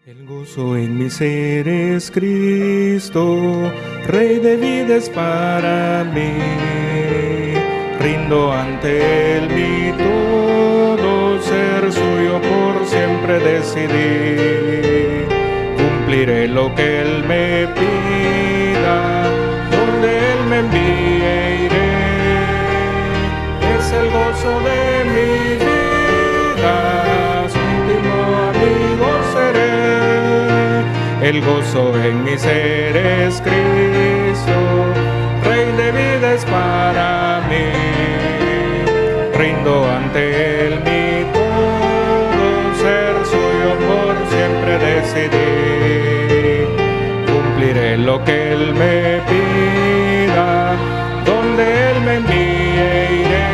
El gozo en mi ser es Cristo, Rey de vida es para mí. Rindo ante Él mi todo, ser suyo por siempre decidí. Cumpliré lo que Él me pida, donde Él me envíe iré. Es el gozo de mi vida, su íntimo amigo seré. El gozo en mi ser es Cristo, Rey de vida es para mí. Rindo ante Él mi todo, ser suyo por siempre decidí. Cumpliré lo que Él me pida, donde Él me envíe iré.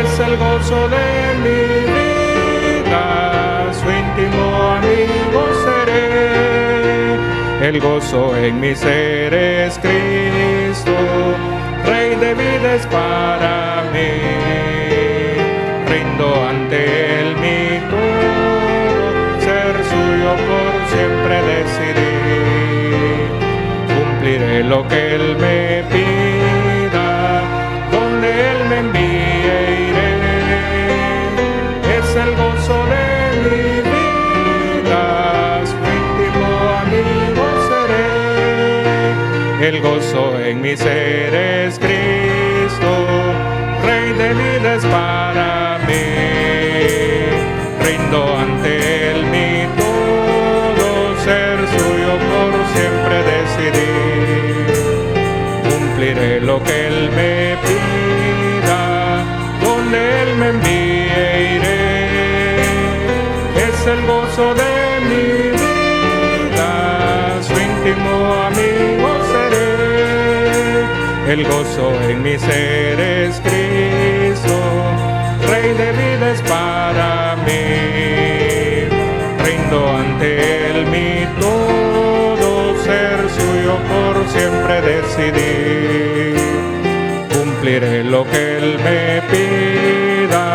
Es el gozo de mi vida, su íntimo amigo seré. El gozo en mi ser es Cristo, Rey de vida es para mí. Rindo ante Él mi todo, ser suyo por siempre decidí. Cumpliré lo que Él me pida, donde Él me envíe iré. Es el gozo de mi vida, su íntimo amigo seré. El gozo en mi ser es Cristo, Rey de vida es para mí. Rindo ante Él mi todo, ser suyo por siempre decidí. Cumpliré lo que Él me pida, donde Él me envíe iré. Es el gozo de mi vida, su íntimo amigo seré. El gozo en mi ser es Cristo, Rey de vida es para mí. Rindo ante Él mi todo, ser suyo por siempre decidí. Cumpliré lo que Él me pida.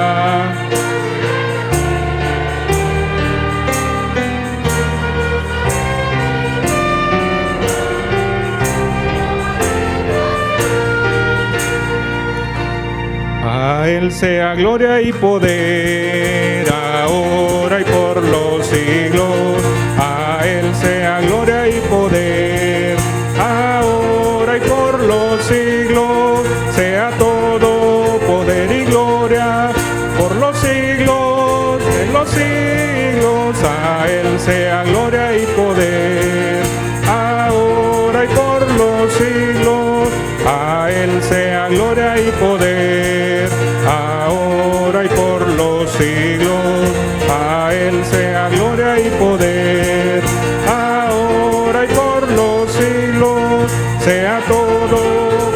A Él sea gloria y poder, ahora y por los siglos. A Él sea gloria y poder, ahora y por los siglos. Sea todo poder y gloria, por los siglos de los siglos. A Él sea gloria y poder, ahora y por los siglos. A Él sea gloria y poder, ahora y por los siglos. A Él sea gloria y poder, ahora y por los siglos. Sea todo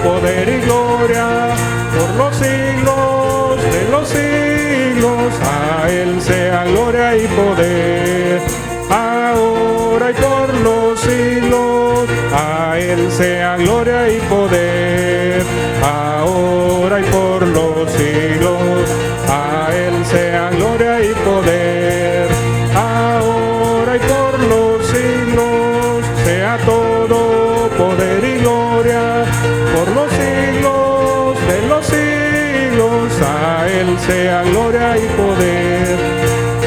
poder y gloria, por los siglos de los siglos. A Él sea gloria y poder, ahora y por los siglos. A Él sea gloria y poder, ahora y por los siglos. A Él sea gloria y poder, ahora y por los siglos. Sea todo poder y gloria, por los siglos de los siglos. A Él sea gloria y poder,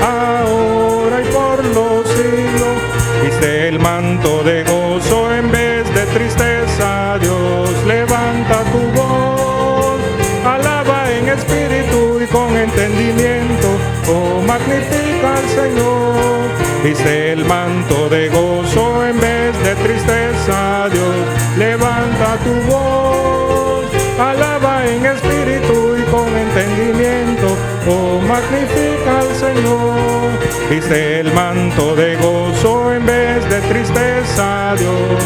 ahora y por los siglos. Viste el manto de gozo en vez de tristeza, Dios, levanta tu voz, alaba en espíritu y con entendimiento, oh, magnifica al Señor. Viste el manto de gozo en vez de tristeza, Dios, levanta tu voz, alaba en espíritu y con entendimiento, oh, magnifica al Señor. Viste el manto de gozo en vez de tristeza, Dios.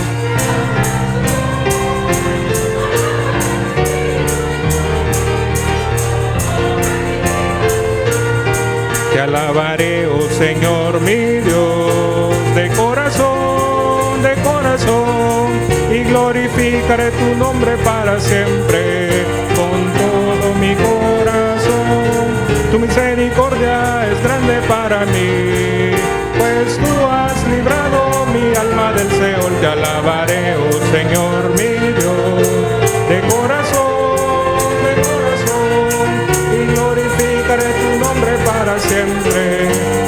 Te alabaré, oh Señor mi Dios, de corazón, y glorificaré tu nombre para siempre con todo mi corazón. Tu misericordia es grande para mí, pues tú has librado mi alma del Seol. Te alabaré, oh Señor mi Dios, de corazón, y glorificaré tu nombre para siempre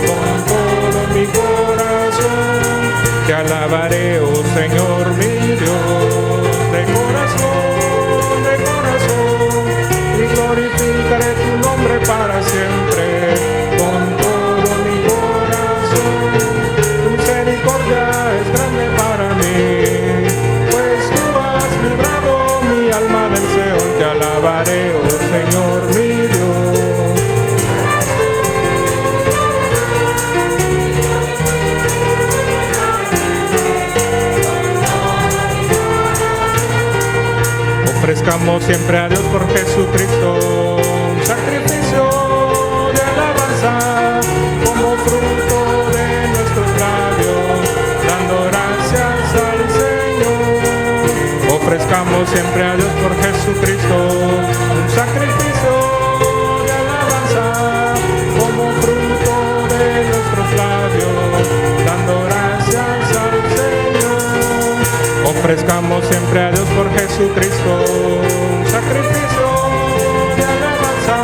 con todo mi corazón. Te alabaré, oh Señor mi Dios, de corazón, y glorificaré tu nombre para siempre con todo mi corazón. Tu misericordia es grande para mí, pues tú has librado mi alma del Seol. Te alabaré, oh Señor mi Dios. Ofrezcamos siempre a Dios por Jesucristo un sacrificio de alabanza como fruto de nuestros labios, dando gracias al Señor. Ofrezcamos siempre a Dios por Jesucristo un sacrificio de alabanza como fruto de nuestros labios, dando gracias al Señor. Ofrezcamos siempre a Dios por Jesucristo un sacrificio de alabanza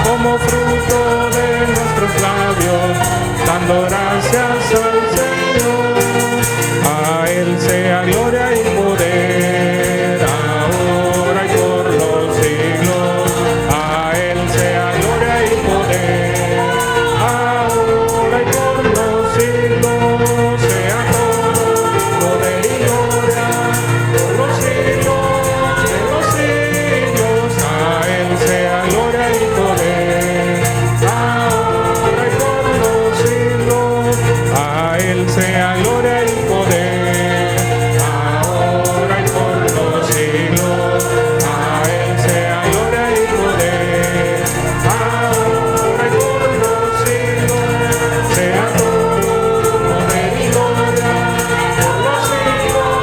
como fruto de nuestros labios, dando gracias al Señor. A Él sea gloria y poder, ahora y por los siglos. A Él sea gloria y poder, ahora y por los siglos. Sea todo poder y gloria por los siglos de los siglos. A Él sea gloria y poder, ahora y por los siglos. A Él sea gloria y poder, ahora y por los siglos. A Él sea gloria y poder, ahora y por los siglos. Sea todo poder y gloria por los siglos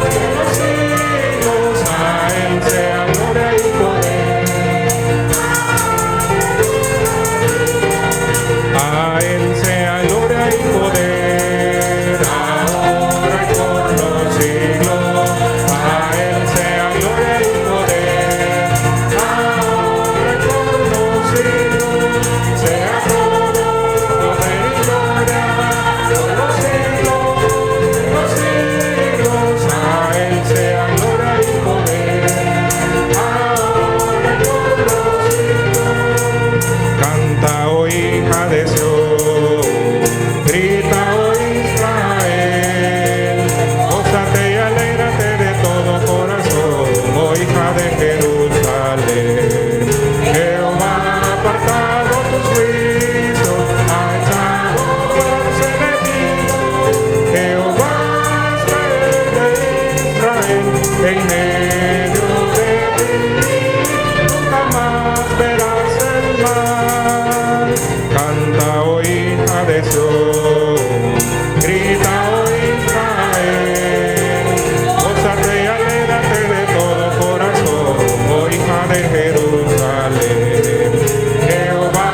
de los siglos. A Él sea gloria y poder, a Él sea gloria y poder, ahora y por los siglos. A Él sea gloria y poder, ahora y por los siglos. Sea todo poder y gloria por los siglos de los siglos. A Él sea gloria y poder, ahora y por los siglos. Canta, oh hija de Sión, grita, oh Israel, gózate y alégrate de todo corazón, oh hija de Jerusalén. Jehová ha apartado tus juicios, ha echado fuera tus enemigos. Jehová es rey de Israel, en medio de ti nunca más verás el mal. Canta, oh hija de Sión, grita, oh Israel, gózate y alégrate de todo corazón, oh hija de Jerusalén. Jehová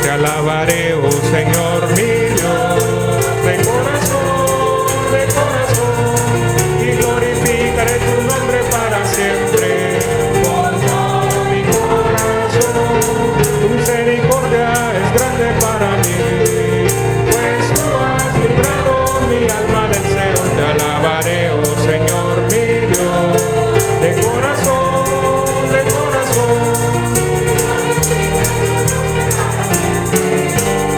te alabaré, oh Señor mi Dios, de corazón, y glorificaré tu nombre para siempre con todo mi corazón. Tu misericordia es grande para mí, pues tú has librado mi alma del Seol. Te alabaré, oh Señor mi Dios, de corazón,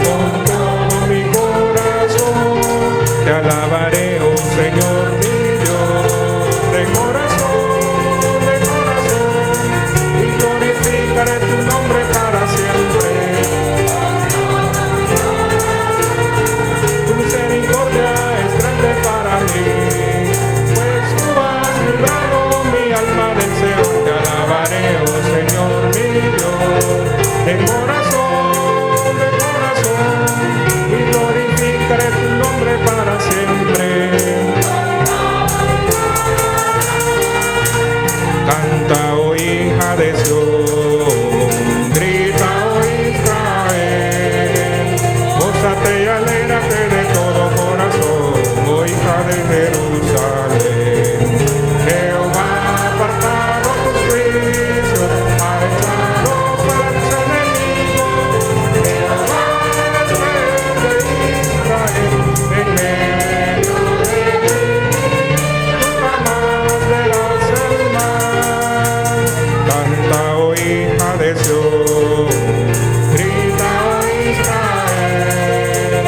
con todo mi corazón. Te alabaré, oh Jerusalén. Jehová ha apartado tus juicios, ha echado fuera tus enemigos. Jehová es rey de Israel, en medio de ti nunca más verás el mal. Canta, oh hija de Sión, grita, oh Israel,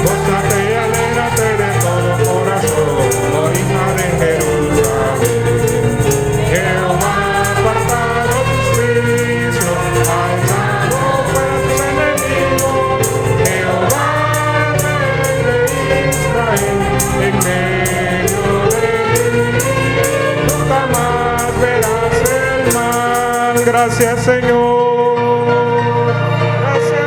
gózate y alégrate de todo corazón, oh hija de Jerusalén. Jehová ha apartado tus juicios, ha echado fuera tus enemigos. Jehová es rey de Israel, en medio de ti nunca más verás el mal. Gracias, Señor. Gracias.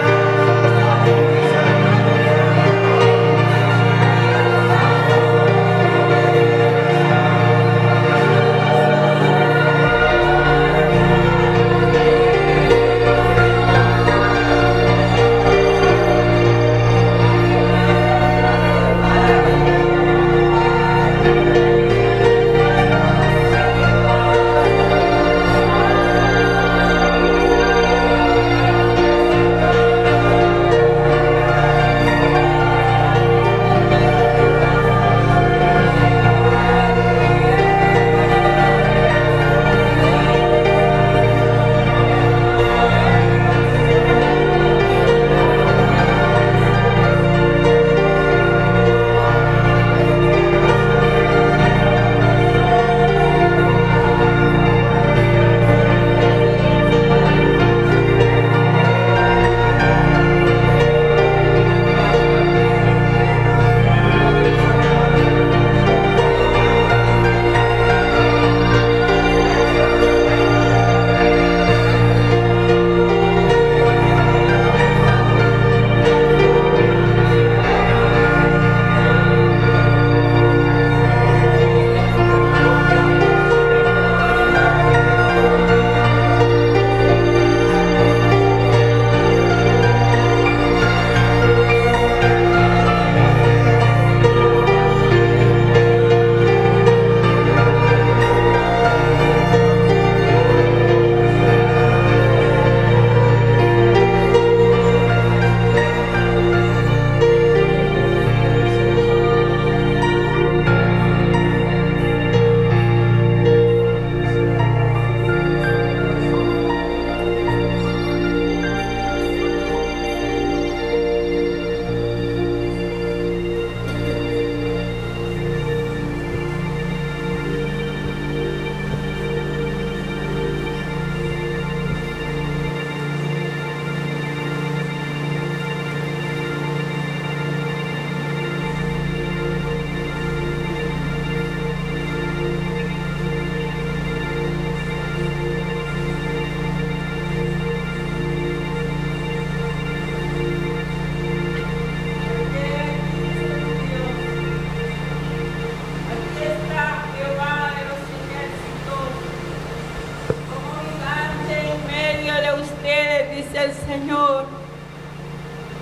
el Señor,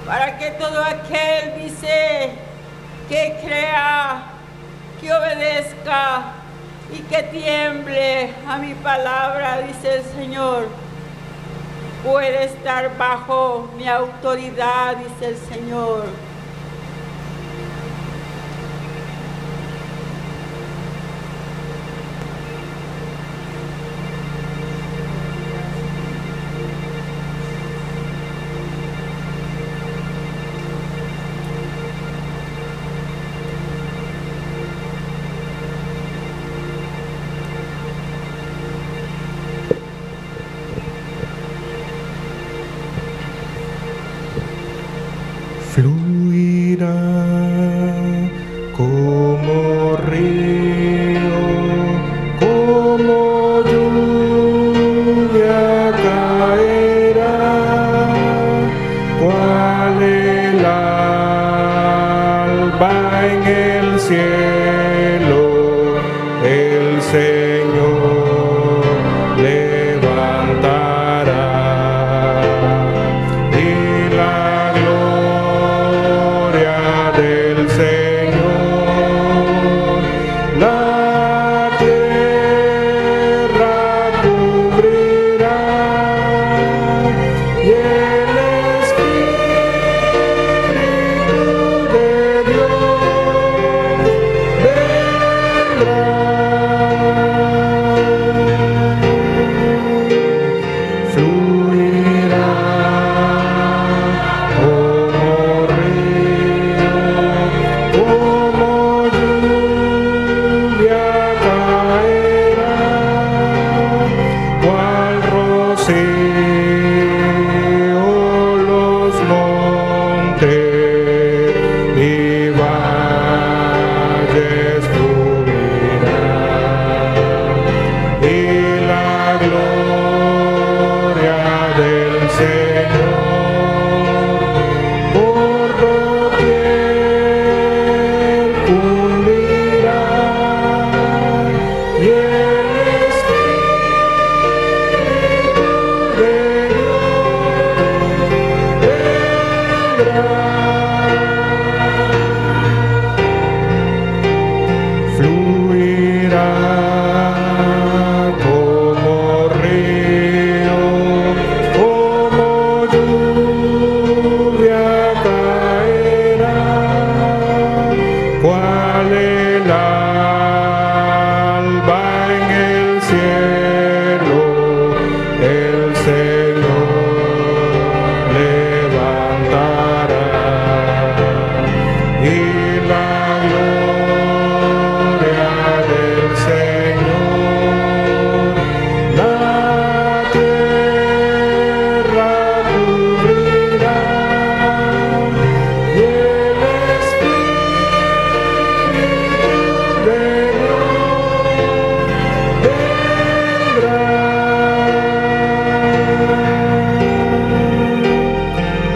para que todo aquel, dice, que crea, que obedezca y que tiemble a mi palabra, dice el Señor, puede estar bajo mi autoridad, dice el Señor. Fluye como río, como lluvia caerá, cual el alba en el cielo, el Señor levantará, y la gloria del Señor la tierra cubrirá, y el Espíritu de Dios vendrá,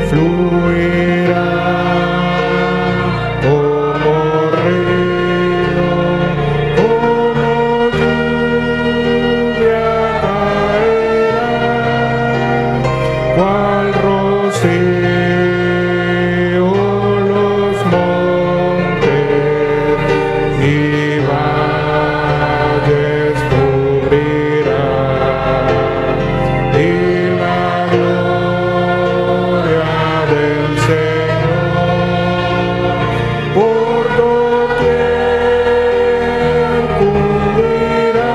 fluirá como río, como lluvia caerá, cual rocío los montes y valles cubrirá, y la gloria del Señor por doquier cubrirá,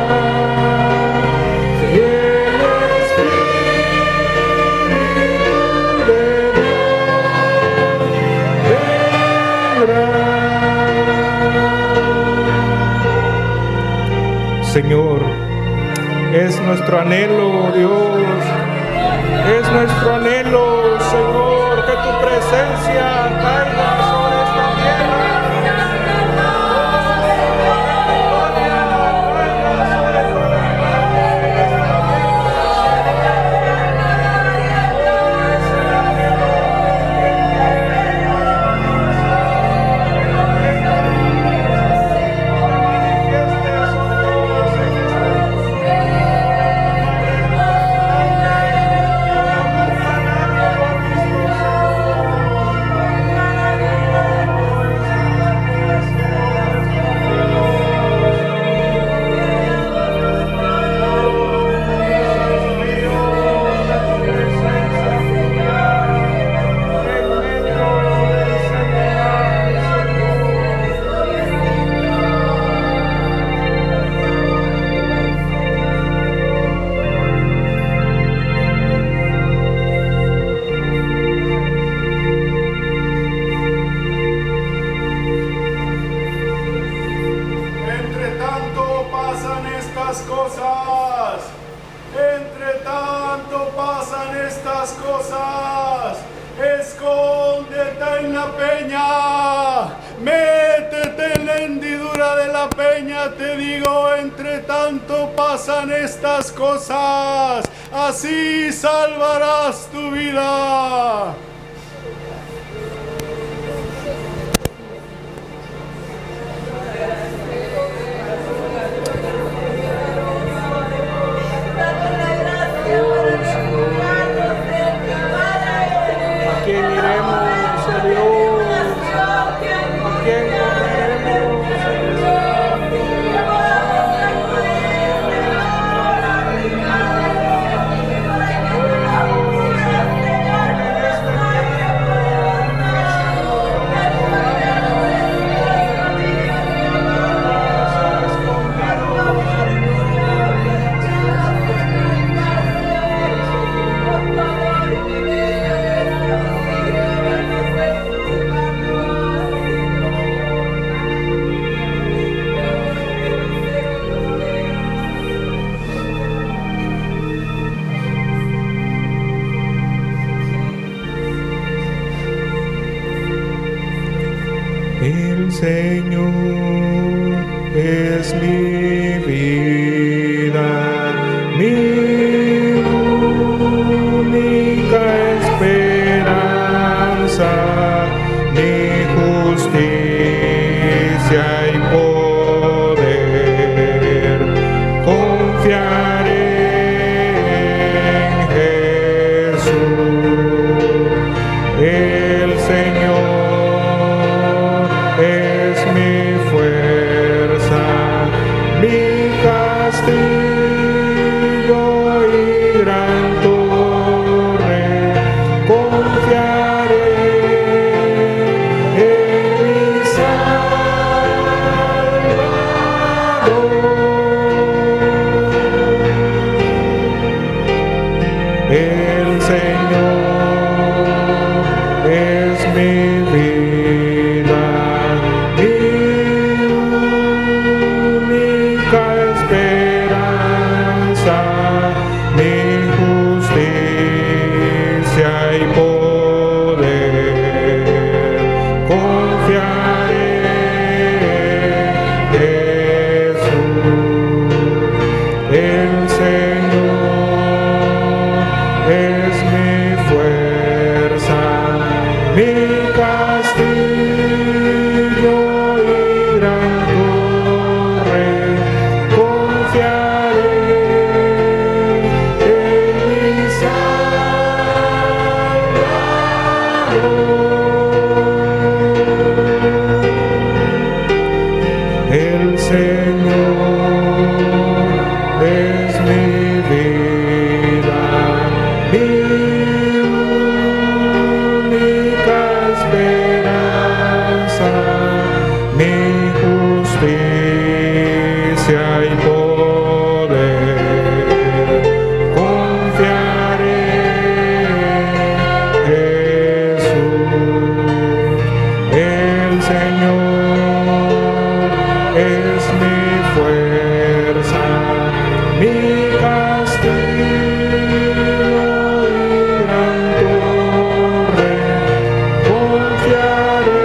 y el Espíritu de Dios vendrá. Señor, es nuestro anhelo, Dios, es nuestro anhelo, Señor, que tu presencia caiga sobre esta tierra. Entre tanto pasan estas cosas. Entre tanto pasan estas cosas. Escóndete en la peña. Métete en la hendidura de la peña, te digo, entre tanto pasan estas cosas. Así salvarás tu vida. ¿A quién iremos, oh Dios? ¿A quién correremos, El Señor es mi vida, mi única esperanza, mi justicia y poder. Confiaré en Jesús, el Señor es mi fuerza, mi castillo y gran torre, confiaré en mi Salvador. El Señor es mi vida, mi única esperanza, mi justicia y poder. Confiaré en Jesús. El Señor es mi fuerza, mi castillo y gran torre. Confiaré en mi Salvador. El Señor es mi vida, mi única esperanza, mi justicia y poder. Confiaré en Jesús. El Señor es mi fuerza, mi castillo y gran torre. Confiaré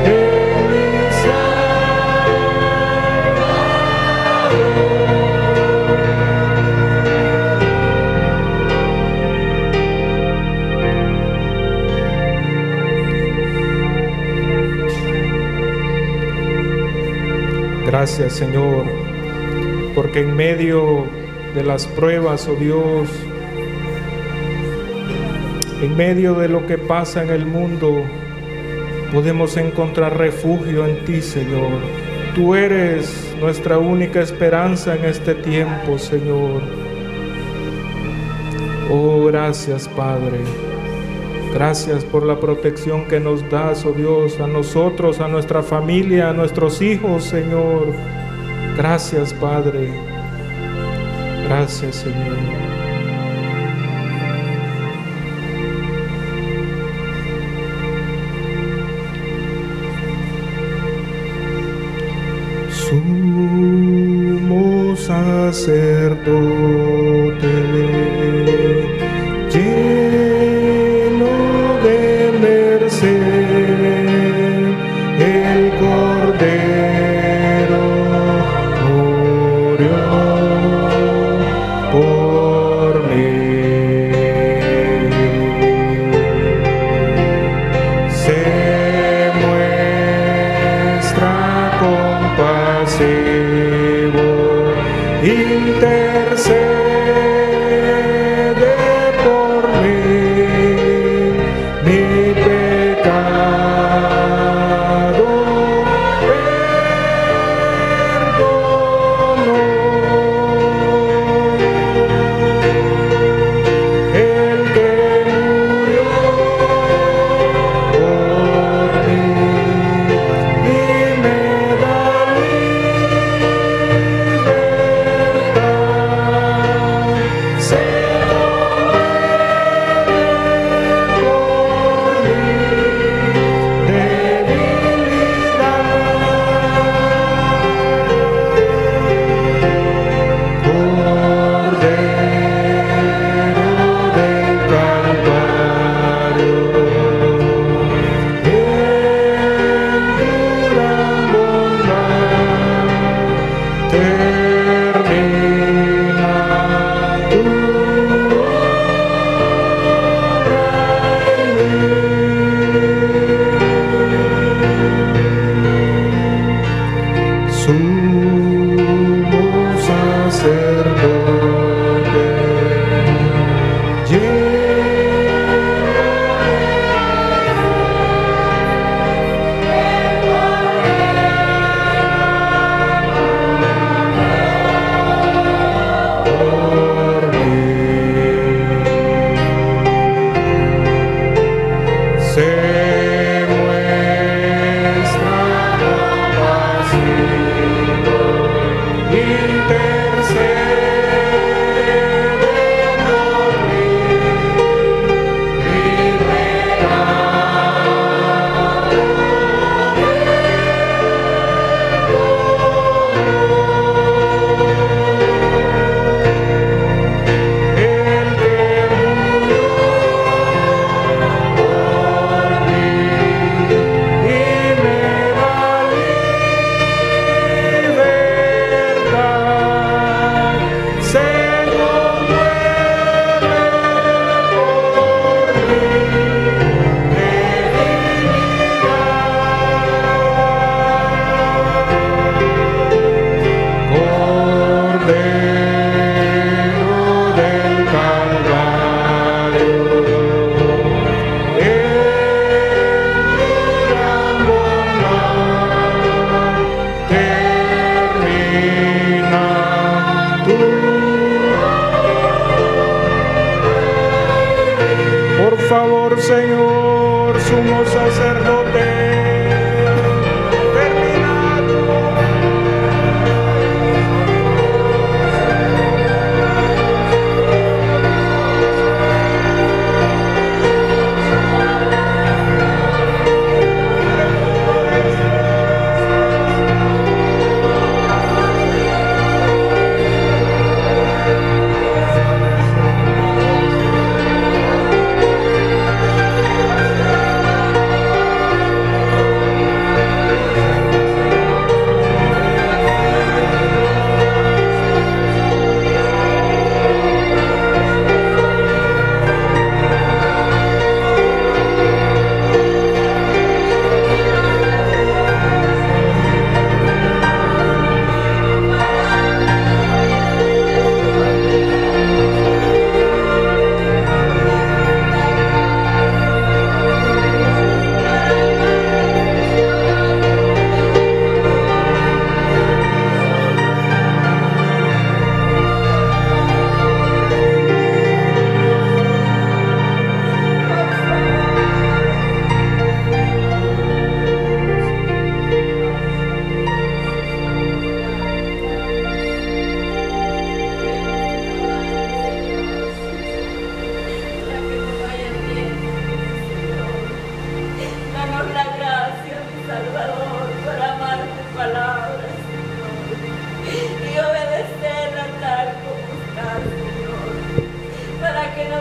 en mi Salvador. Gracias, Señor, porque en medio de las pruebas, oh Dios, en medio de lo que pasa en el mundo, podemos encontrar refugio en ti, Señor. Tú eres nuestra única esperanza en este tiempo, Señor. Oh, gracias, Padre. Gracias por la protección que nos das, oh Dios, a nosotros, a nuestra familia, a nuestros hijos, Señor. Gracias, Padre. Gracias, Señor. Sumo sacerdote, lleno de merced, el Cordero murió por mí. Se muestra compasivo, intercede por mí, mi pecado perdonó. El que murió por mí y me da libertad.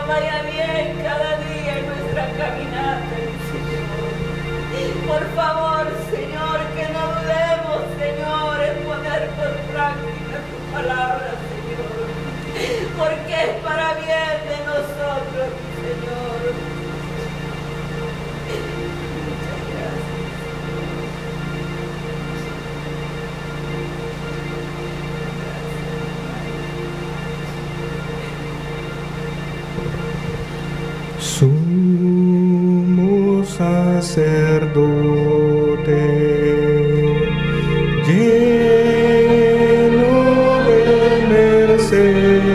vaya bien cada día en nuestra caminata, mi Señor. Por favor, Señor, que no dudemos, Señor, en poner por práctica tu palabra, Señor, porque es para bien de nosotros, mi Señor. Muchas gracias. Sumo sacerdote, lleno de merced,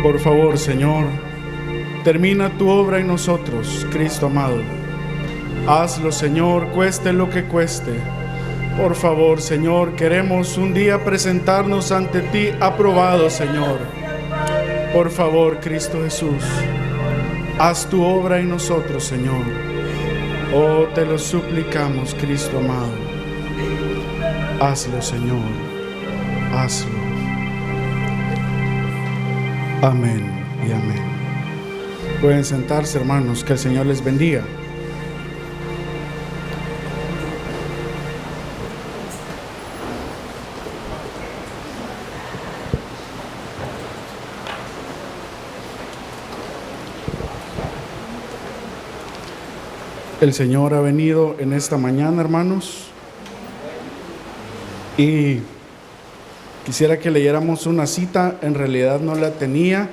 Por favor, Señor, termina tu obra en nosotros, Cristo amado. Hazlo, Señor, cueste lo que cueste. Por favor, Señor, queremos un día presentarnos ante ti aprobados, Señor. Por favor, Cristo Jesús, haz tu obra en nosotros, Señor. Oh, te lo suplicamos, Cristo amado. Hazlo, Señor. Hazlo. Amén y amén. Pueden sentarse, hermanos, que el Señor les bendiga. El Señor ha venido en esta mañana, hermanos, y quisiera que leyéramos una cita. En realidad no la tenía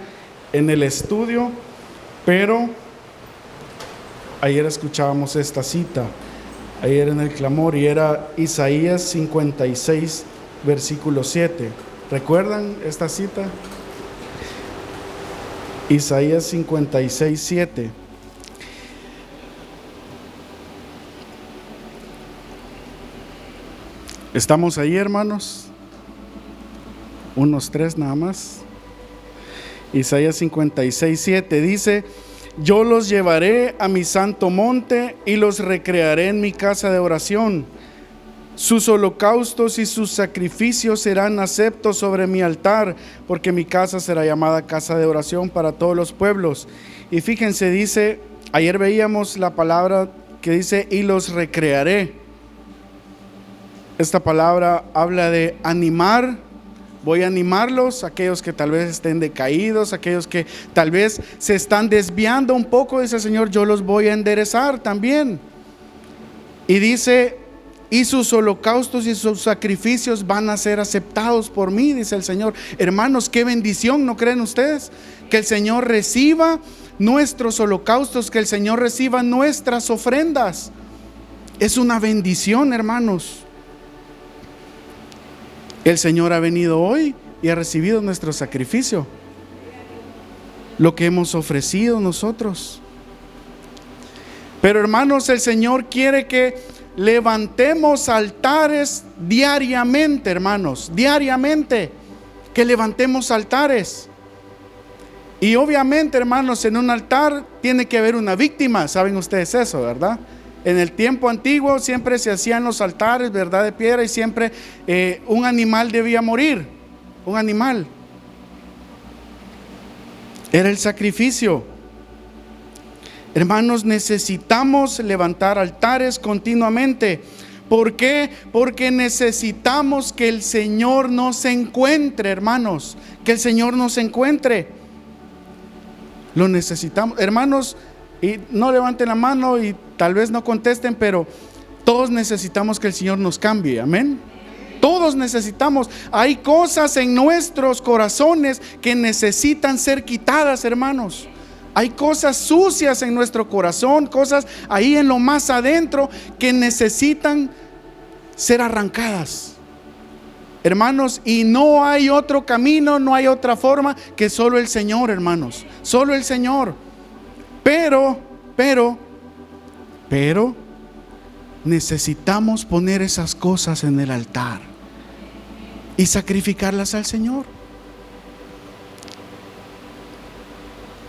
en el estudio, pero ayer escuchábamos esta cita, ayer en el clamor, y era Isaías 56, versículo 7. ¿Recuerdan esta cita? Isaías 56, 7. ¿Estamos ahí, hermanos? Unos 3 nada más. Isaías 56, 7 dice: yo los llevaré a mi santo monte y los recrearé en mi casa de oración. Sus holocaustos y sus sacrificios serán aceptos sobre mi altar, porque mi casa será llamada casa de oración para todos los pueblos. Y fíjense, dice, ayer veíamos la palabra que dice y los recrearé. Esta palabra habla de animar. Voy a animarlos, aquellos que tal vez estén decaídos, aquellos que tal vez se están desviando un poco, dice el Señor, yo los voy a enderezar también. Y dice, y sus holocaustos y sus sacrificios van a ser aceptados por mí, dice el Señor. Hermanos, qué bendición, ¿no creen ustedes? Que el Señor reciba nuestros holocaustos, que el Señor reciba nuestras ofrendas. Es una bendición, hermanos. El Señor ha venido hoy y ha recibido nuestro sacrificio, lo que hemos ofrecido nosotros. Pero hermanos, el Señor quiere que levantemos altares diariamente, hermanos, diariamente, que levantemos altares. Y obviamente, hermanos, en un altar tiene que haber una víctima, saben ustedes eso, ¿verdad? En el tiempo antiguo siempre se hacían los altares, ¿verdad?, de piedra, y siempre un animal debía morir, un animal. Era el sacrificio. Hermanos, necesitamos levantar altares continuamente. ¿Por qué? Porque necesitamos que el Señor nos encuentre, hermanos. Que el Señor nos encuentre. Lo necesitamos. Hermanos, y no levanten la mano y tal vez no contesten, pero todos necesitamos que el Señor nos cambie. Amén. Todos necesitamos. Hay cosas en nuestros corazones que necesitan ser quitadas, hermanos. Hay cosas sucias en nuestro corazón, cosas ahí en lo más adentro que necesitan ser arrancadas, hermanos. Y no hay otro camino, no hay otra forma que solo el Señor, hermanos. Solo el Señor. Pero necesitamos poner esas cosas en el altar y sacrificarlas al Señor.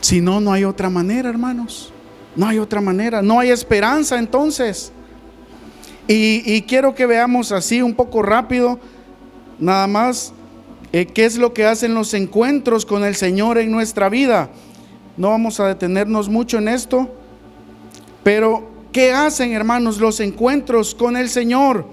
Si no, no hay otra manera, hermanos. No hay otra manera, no hay esperanza entonces. Y quiero que veamos así un poco rápido, nada más, qué es lo que hacen los encuentros con el Señor en nuestra vida. No vamos a detenernos mucho en esto, pero ¿qué hacen, hermanos, los encuentros con el Señor?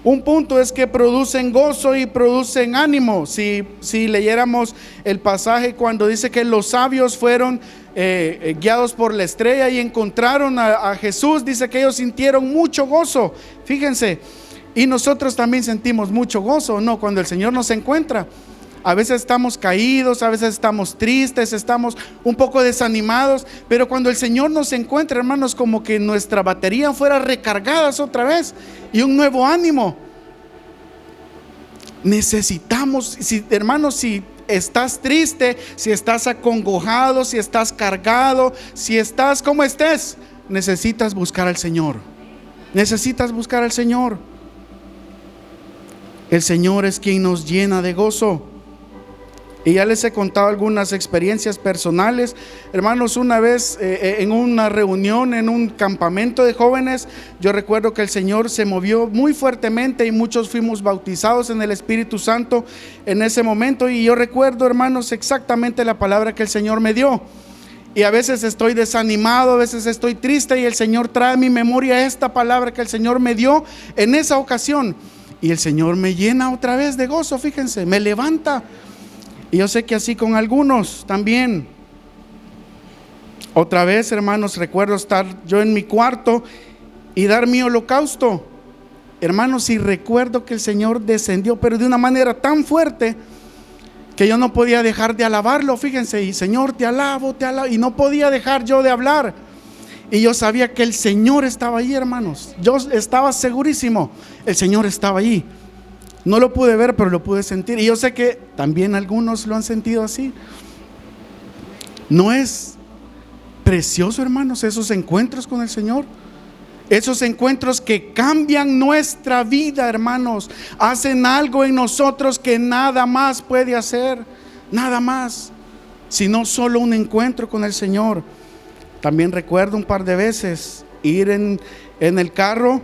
Un punto es que producen gozo y producen ánimo. Si leyéramos el pasaje cuando dice que los sabios fueron guiados por la estrella y encontraron a Jesús, dice que ellos sintieron mucho gozo. Fíjense, y nosotros también sentimos mucho gozo, ¿no? Cuando el Señor nos encuentra. A veces estamos caídos, a veces estamos tristes, estamos un poco desanimados, pero cuando el Señor nos encuentra, hermanos, como que nuestra batería fuera recargadas otra vez y un nuevo ánimo. Necesitamos, hermanos, si estás triste, si estás acongojado, si estás cargado, si estás como estés, necesitas buscar al Señor. Necesitas buscar al Señor. El Señor es quien nos llena de gozo. Y ya les he contado algunas experiencias personales. Hermanos, una vez en una reunión, en un campamento de jóvenes, yo recuerdo que el Señor se movió muy fuertemente y muchos fuimos bautizados en el Espíritu Santo en ese momento. Y yo recuerdo, hermanos, exactamente la palabra que el Señor me dio. Y a veces estoy desanimado, a veces estoy triste, y el Señor trae a mi memoria esta palabra que el Señor me dio en esa ocasión. Y el Señor me llena otra vez de gozo, fíjense, me levanta. Y yo sé que así con algunos también. Otra vez, hermanos, recuerdo estar yo en mi cuarto y dar mi holocausto. Hermanos, y recuerdo que el Señor descendió, pero de una manera tan fuerte que yo no podía dejar de alabarlo, fíjense. Y Señor, te alabo, y no podía dejar yo de hablar. Y yo sabía que el Señor estaba allí, hermanos. Yo estaba segurísimo, el Señor estaba allí. No lo pude ver, pero lo pude sentir. Y yo sé que también algunos lo han sentido así. ¿No es precioso, hermanos, esos encuentros con el Señor? Esos encuentros que cambian nuestra vida, hermanos. Hacen algo en nosotros que nada más puede hacer. Nada más. Sino solo un encuentro con el Señor. También recuerdo un par de veces ir en el carro.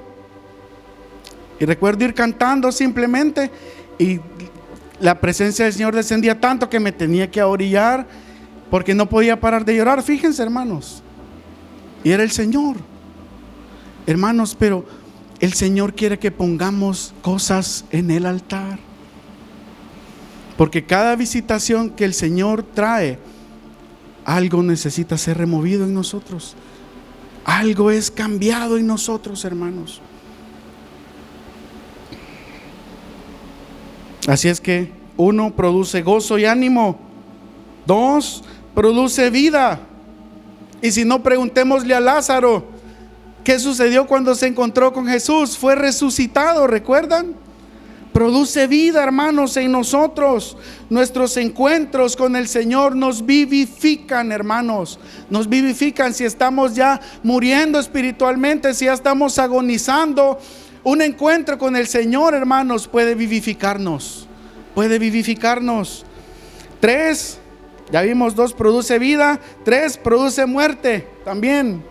Y recuerdo ir cantando simplemente, y la presencia del Señor descendía tanto que me tenía que ahorillar porque no podía parar de llorar. Fíjense, hermanos, y era el Señor, hermanos. Pero el Señor quiere que pongamos cosas en el altar, porque cada visitación que el Señor trae, algo necesita ser removido en nosotros. Algo es cambiado en nosotros, hermanos. Así es que 1, produce gozo y ánimo. 2, produce vida. Y si no, preguntémosle a Lázaro, ¿qué sucedió cuando se encontró con Jesús? Fue resucitado, ¿recuerdan? Produce vida, hermanos, en nosotros. Nuestros encuentros con el Señor nos vivifican, hermanos. Nos vivifican si estamos ya muriendo espiritualmente, si ya estamos agonizando. Un encuentro con el Señor, hermanos, puede vivificarnos. Puede vivificarnos. 3, ya vimos 2, produce vida. 3, produce muerte también.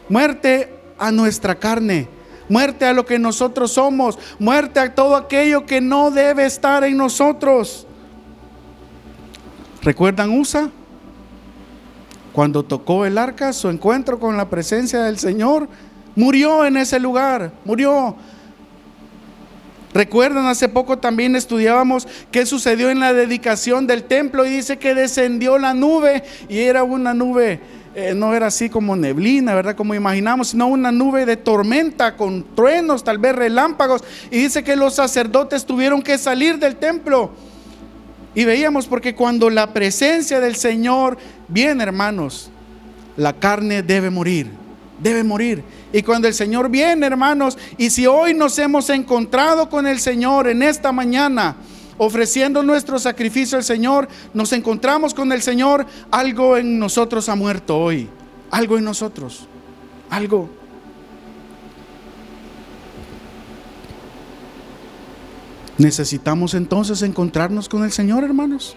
Muerte a nuestra carne. Muerte a lo que nosotros somos. Muerte a todo aquello que no debe estar en nosotros. ¿Recuerdan Usa? Cuando tocó el arca, su encuentro con la presencia del Señor, murió en ese lugar, murió. ¿Recuerdan? Hace poco también estudiábamos qué sucedió en la dedicación del templo y dice que descendió la nube y era una nube, no era así como neblina, ¿verdad? Como imaginamos, sino una nube de tormenta con truenos, tal vez relámpagos, y dice que los sacerdotes tuvieron que salir del templo. Y veíamos porque cuando la presencia del Señor viene, hermanos, la carne debe morir, debe morir. Y cuando el Señor viene, hermanos, y si hoy nos hemos encontrado con el Señor en esta mañana, ofreciendo nuestro sacrificio al Señor, nos encontramos con el Señor, algo en nosotros ha muerto hoy. Algo en nosotros, algo. Necesitamos entonces encontrarnos con el Señor, hermanos.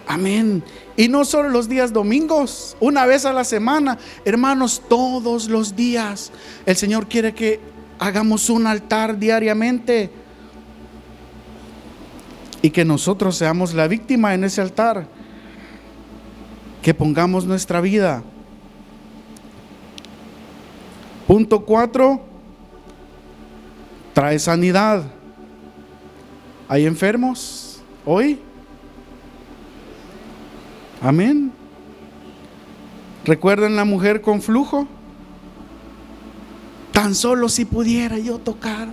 Amén. Y no solo los días domingos, una vez a la semana, hermanos, todos los días. El Señor quiere que hagamos un altar diariamente y que nosotros seamos la víctima en ese altar, que pongamos nuestra vida. Punto 4, trae sanidad. ¿Hay enfermos hoy? Amén. ¿Recuerdan la mujer con flujo? Tan solo si pudiera yo tocar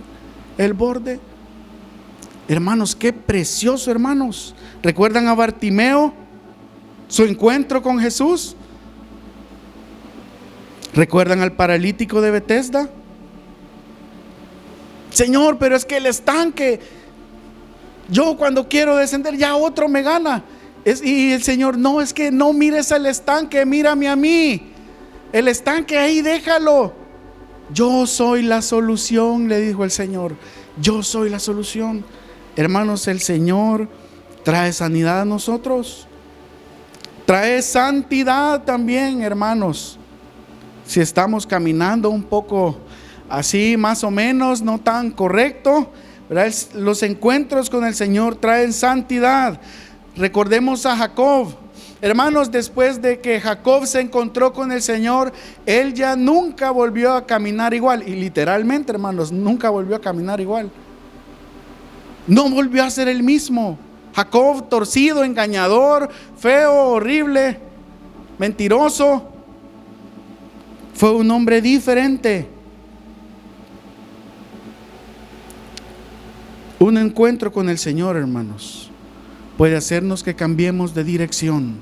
el borde. Hermanos, qué precioso, hermanos. ¿Recuerdan a Bartimeo? Su encuentro con Jesús. ¿Recuerdan al paralítico de Betesda? Señor, pero es que el estanque, yo cuando quiero descender ya otro me gana. Y el Señor, no, es que no mires al estanque, mírame a mí. El estanque ahí déjalo. Yo soy la solución, le dijo el Señor. Yo soy la solución. Hermanos, el Señor trae sanidad a nosotros. Trae santidad también, hermanos. Si estamos caminando un poco así, más o menos, no tan correcto, ¿verdad? Los encuentros con el Señor traen santidad. Recordemos a Jacob. Hermanos, después de que Jacob se encontró con el Señor, él ya nunca volvió a caminar igual. Y literalmente, hermanos, nunca volvió a caminar igual. No volvió a ser el mismo. Jacob, torcido, engañador, feo, horrible, mentiroso, fue un hombre diferente. Un encuentro con el Señor, hermanos, puede hacernos que cambiemos de dirección.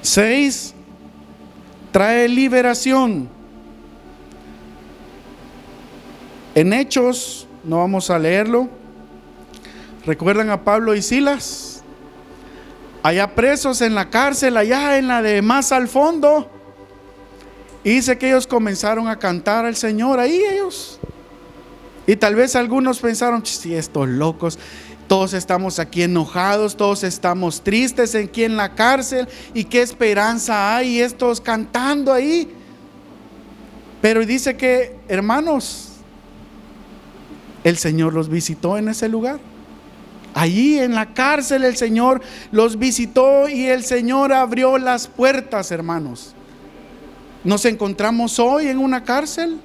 6, trae liberación. En Hechos, no vamos a leerlo. ¿Recuerdan a Pablo y Silas? Allá presos en la cárcel, allá en la de más al fondo. Y dice que ellos comenzaron a cantar al Señor, ahí ellos. Y tal vez algunos pensaron, si estos locos, todos estamos aquí enojados, todos estamos tristes aquí en la cárcel, y qué esperanza hay, estos cantando ahí. Pero dice que, hermanos, el Señor los visitó en ese lugar. Allí en la cárcel el Señor los visitó y el Señor abrió las puertas, hermanos. ¿Nos encontramos hoy en una cárcel?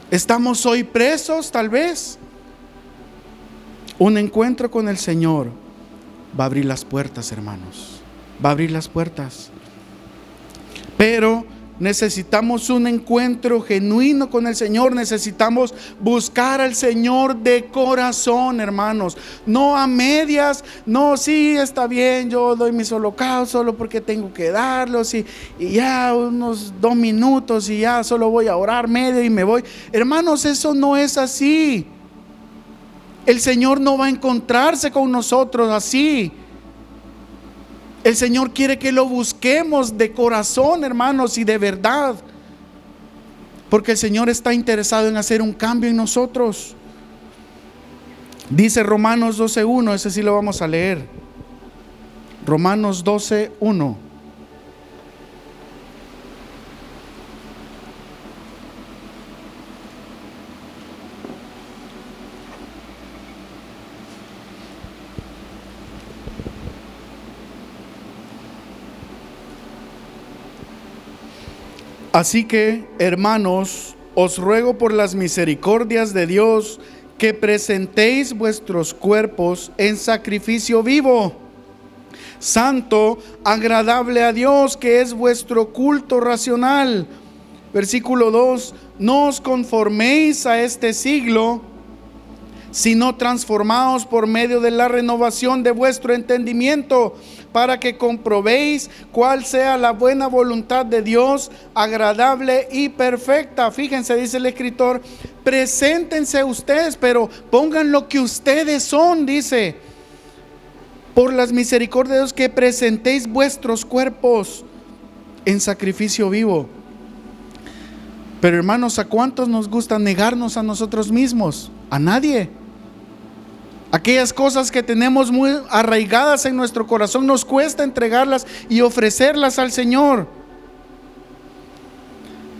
¿Estamos hoy presos tal vez? Un encuentro con el Señor va a abrir las puertas, hermanos. Va a abrir las puertas. Pero Necesitamos un encuentro genuino con el Señor. Necesitamos buscar al Señor de corazón, hermanos. No a medias. No, sí, está bien, yo doy mis holocaustos solo porque tengo que darlos y ya unos 2 minutos y ya solo voy a orar medio y me voy. Hermanos, eso no es así. El Señor no va a encontrarse con nosotros así. El Señor quiere que lo busquemos de corazón, hermanos, y de verdad. Porque el Señor está interesado en hacer un cambio en nosotros. Dice Romanos 12:1, ese sí lo vamos a leer. Romanos 12:1. Así que, hermanos, os ruego por las misericordias de Dios que presentéis vuestros cuerpos en sacrificio vivo, santo, agradable a Dios, que es vuestro culto racional. Versículo 2: no os conforméis a este siglo, sino transformaos por medio de la renovación de vuestro entendimiento, para que comprobéis cuál sea la buena voluntad de Dios, agradable y perfecta. Fíjense, dice el escritor, preséntense ustedes, pero pongan lo que ustedes son, dice, por las misericordias de Dios, que presentéis vuestros cuerpos en sacrificio vivo. Pero hermanos, ¿a cuántos nos gusta negarnos a nosotros mismos? A nadie. Aquellas cosas que tenemos muy arraigadas en nuestro corazón, nos cuesta entregarlas y ofrecerlas al Señor.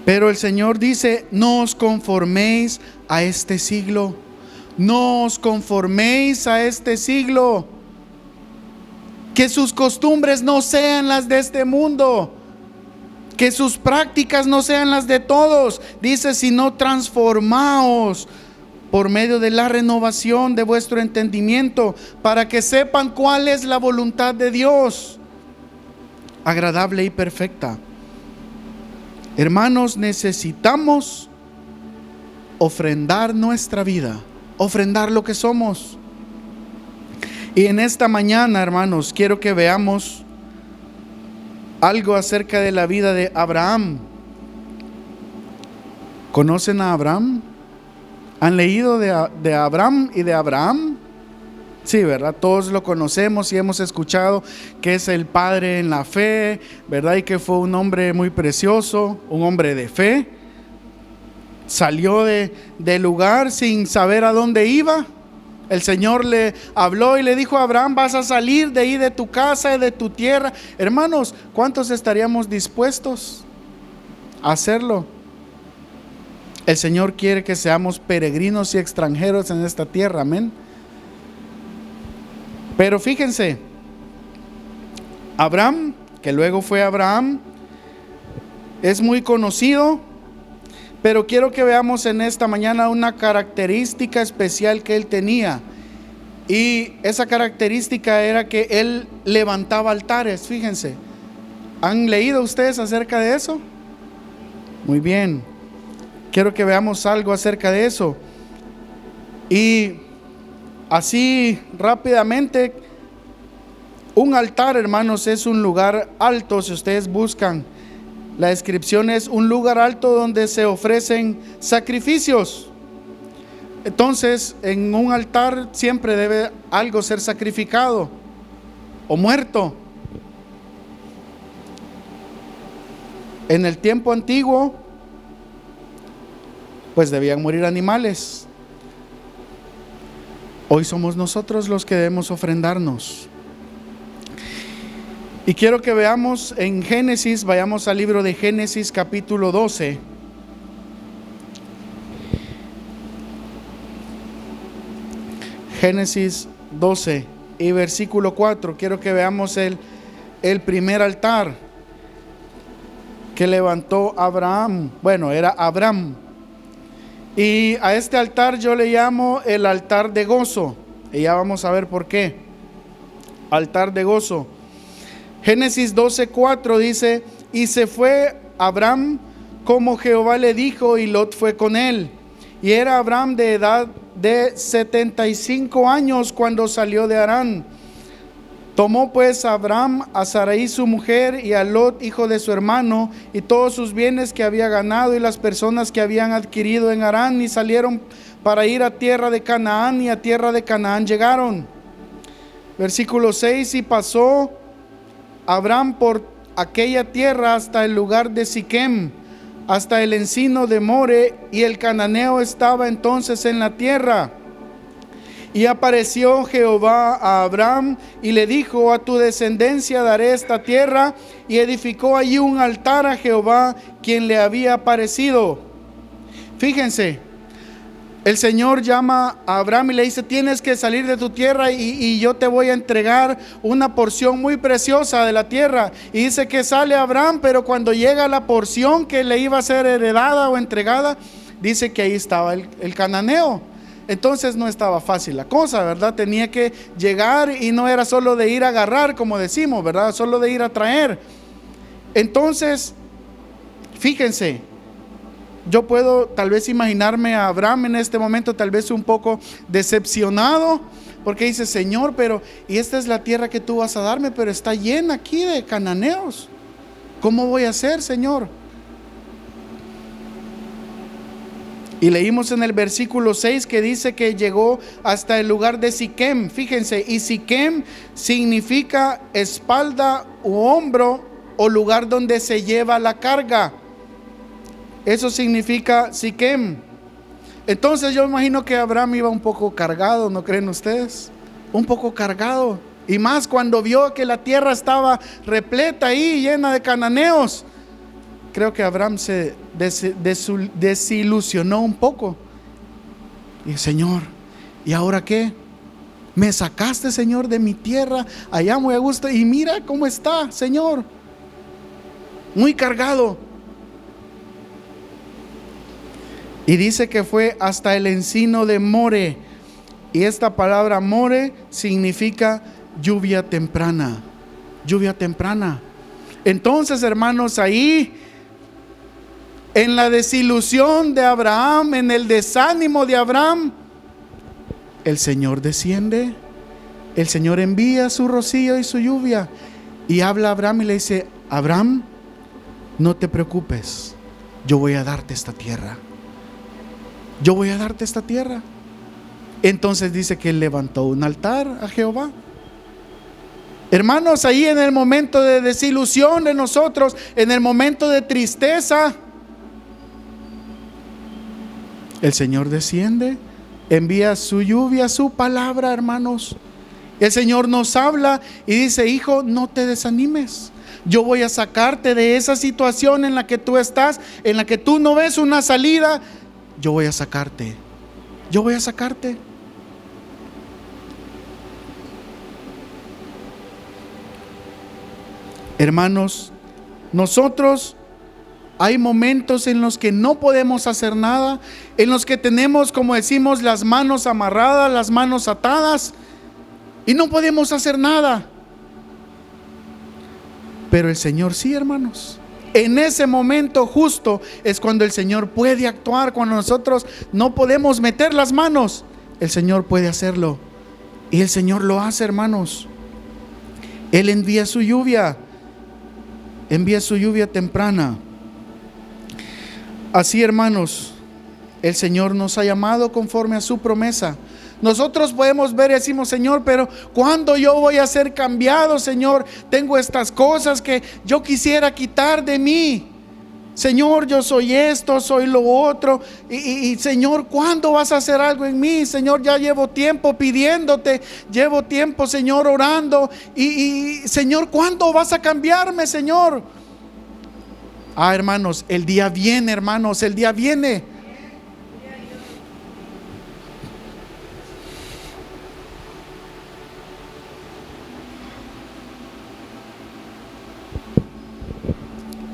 Pero el Señor dice, no os conforméis a este siglo. No os conforméis a este siglo. Que sus costumbres no sean las de este mundo. Que sus prácticas no sean las de todos. Dice, sino transformaos por medio de la renovación de vuestro entendimiento, para que sepan cuál es la voluntad de Dios, agradable y perfecta. Hermanos, necesitamos ofrendar nuestra vida, ofrendar lo que somos. Y en esta mañana, hermanos, quiero que veamos algo acerca de la vida de Abraham. ¿Conocen a Abraham? ¿Han leído de Abraham y de Abraham? Sí, ¿verdad? Todos lo conocemos y hemos escuchado que es el padre en la fe, ¿verdad? Y que fue un hombre muy precioso, un hombre de fe. Salió del lugar sin saber a dónde iba. El Señor le habló y le dijo a Abraham, vas a salir de ahí, de tu casa y de tu tierra. Hermanos, ¿cuántos estaríamos dispuestos a hacerlo? El Señor quiere que seamos peregrinos y extranjeros en esta tierra, amén. Pero fíjense, Abraham, que luego fue Abraham, es muy conocido, pero quiero que veamos en esta mañana una característica especial que él tenía. Y esa característica era que él levantaba altares, fíjense. ¿Han leído ustedes acerca de eso? Muy bien. Quiero que veamos algo acerca de eso. Y así rápidamente, un altar, hermanos, es un lugar alto. Si ustedes buscan, la descripción es un lugar alto donde se ofrecen sacrificios. Entonces, en un altar siempre debe algo ser sacrificado o muerto. En el tiempo antiguo, pues debían morir animales. Hoy somos nosotros los que debemos ofrendarnos. Y quiero que veamos en Génesis, vayamos al libro de Génesis capítulo 12. Génesis 12 y versículo 4. Quiero que veamos el primer altar que levantó Abraham. Bueno, era Abraham. Y a este altar yo le llamo el altar de gozo. Y ya vamos a ver por qué. Altar de gozo. Génesis 12:4 dice: y se fue Abraham como Jehová le dijo, y Lot fue con él. Y era Abraham de edad de 75 años cuando salió de Harán. Tomó pues Abraham a Sarai su mujer y a Lot hijo de su hermano y todos sus bienes que había ganado y las personas que habían adquirido en Harán, y salieron para ir a tierra de Canaán, y a tierra de Canaán llegaron. Versículo 6: y pasó Abraham por aquella tierra hasta el lugar de Siquem, hasta el encino de More, y el cananeo estaba entonces en la tierra. Y apareció Jehová a Abraham y le dijo: a tu descendencia daré esta tierra. Y edificó allí un altar a Jehová, quien le había aparecido. Fíjense, el Señor llama a Abraham y le dice: tienes que salir de tu tierra y yo te voy a entregar una porción muy preciosa de la tierra. Y dice que sale Abraham, pero cuando llega la porción que le iba a ser heredada o entregada, dice que ahí estaba el cananeo. Entonces no estaba fácil la cosa, ¿verdad? Tenía que llegar, y no era solo de ir a agarrar, como decimos, ¿verdad? Solo de ir a traer. Entonces, fíjense, yo puedo tal vez imaginarme a Abraham en este momento tal vez un poco decepcionado, porque dice: Señor, pero y esta es la tierra que tú vas a darme, pero está llena aquí de cananeos. ¿Cómo voy a hacer, Señor? Y leímos en el versículo 6 que dice que llegó hasta el lugar de Siquem. Fíjense, y Siquem significa espalda u hombro, o lugar donde se lleva la carga. Eso significa Siquem. Entonces yo imagino que Abraham iba un poco cargado, ¿no creen ustedes? Un poco cargado. Y más cuando vio que la tierra estaba repleta ahí, llena de cananeos. Creo que Abraham se desilusionó un poco. Y Señor, ¿y ahora qué? Me sacaste, Señor, de mi tierra, allá muy a gusto, y mira cómo está, Señor, muy cargado. Y dice que fue hasta el encino de More. Y esta palabra More significa lluvia temprana. Lluvia temprana. Entonces, hermanos, ahí en la desilusión de Abraham, en el desánimo de Abraham, el Señor desciende, el Señor envía su rocío y su lluvia, y habla a Abraham y le dice: Abraham, no te preocupes, yo voy a darte esta tierra. Yo voy a darte esta tierra. Entonces dice que él levantó un altar a Jehová. Hermanos, ahí en el momento de desilusión de nosotros, en el momento de tristeza, el Señor desciende, envía su lluvia, su palabra, hermanos. El Señor nos habla y dice: hijo, no te desanimes. Yo voy a sacarte de esa situación en la que tú estás, en la que tú no ves una salida. Yo voy a sacarte. Yo voy a sacarte. Hermanos, nosotros hay momentos en los que no podemos hacer nada, en los que tenemos, como decimos, las manos amarradas, las manos atadas, y no podemos hacer nada. Pero el Señor sí, hermanos. En ese momento justo es cuando el Señor puede actuar. Cuando nosotros no podemos meter las manos, el Señor puede hacerlo. Y el Señor lo hace, hermanos. Él envía su lluvia temprana. Así, hermanos, el Señor nos ha llamado conforme a su promesa. Nosotros podemos ver y decimos: Señor, pero ¿cuándo yo voy a ser cambiado, Señor? Tengo estas cosas que yo quisiera quitar de mí. Señor, yo soy esto, soy lo otro. Y Señor, ¿cuándo vas a hacer algo en mí? Señor, ya llevo tiempo pidiéndote, llevo tiempo, Señor, orando. Y Señor, ¿cuándo vas a cambiarme, Señor? Hermanos, el día viene, hermanos, el día viene.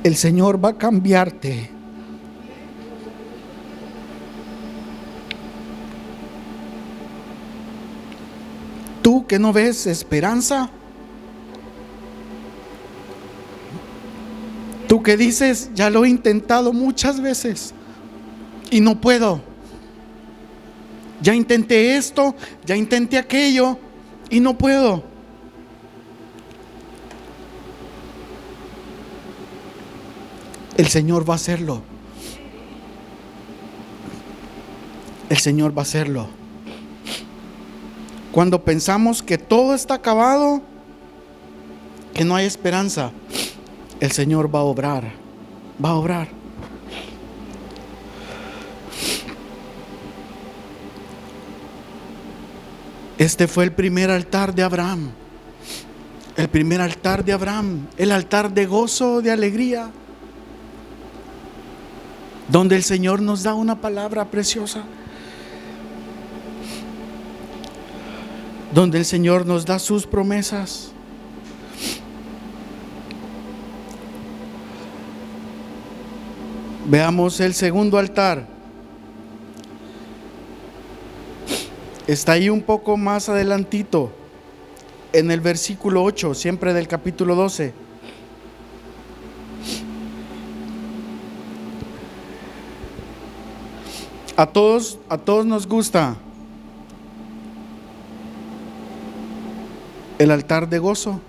El Señor va a cambiarte. Tú que no ves esperanza, tú que dices, ya lo he intentado muchas veces y no puedo. Ya intenté esto, ya intenté aquello y no puedo. El Señor va a hacerlo. El Señor va a hacerlo. Cuando pensamos que todo está acabado, que no hay esperanza, el Señor va a obrar. Va a obrar. Este fue el primer altar de Abraham. El primer altar de Abraham. El altar de gozo, de alegría. Donde el Señor nos da una palabra preciosa. Donde el Señor nos da sus promesas. Veamos el segundo altar. Está ahí un poco más adelantito, en el versículo 8, siempre del capítulo 12. A todos nos gusta el altar de gozo.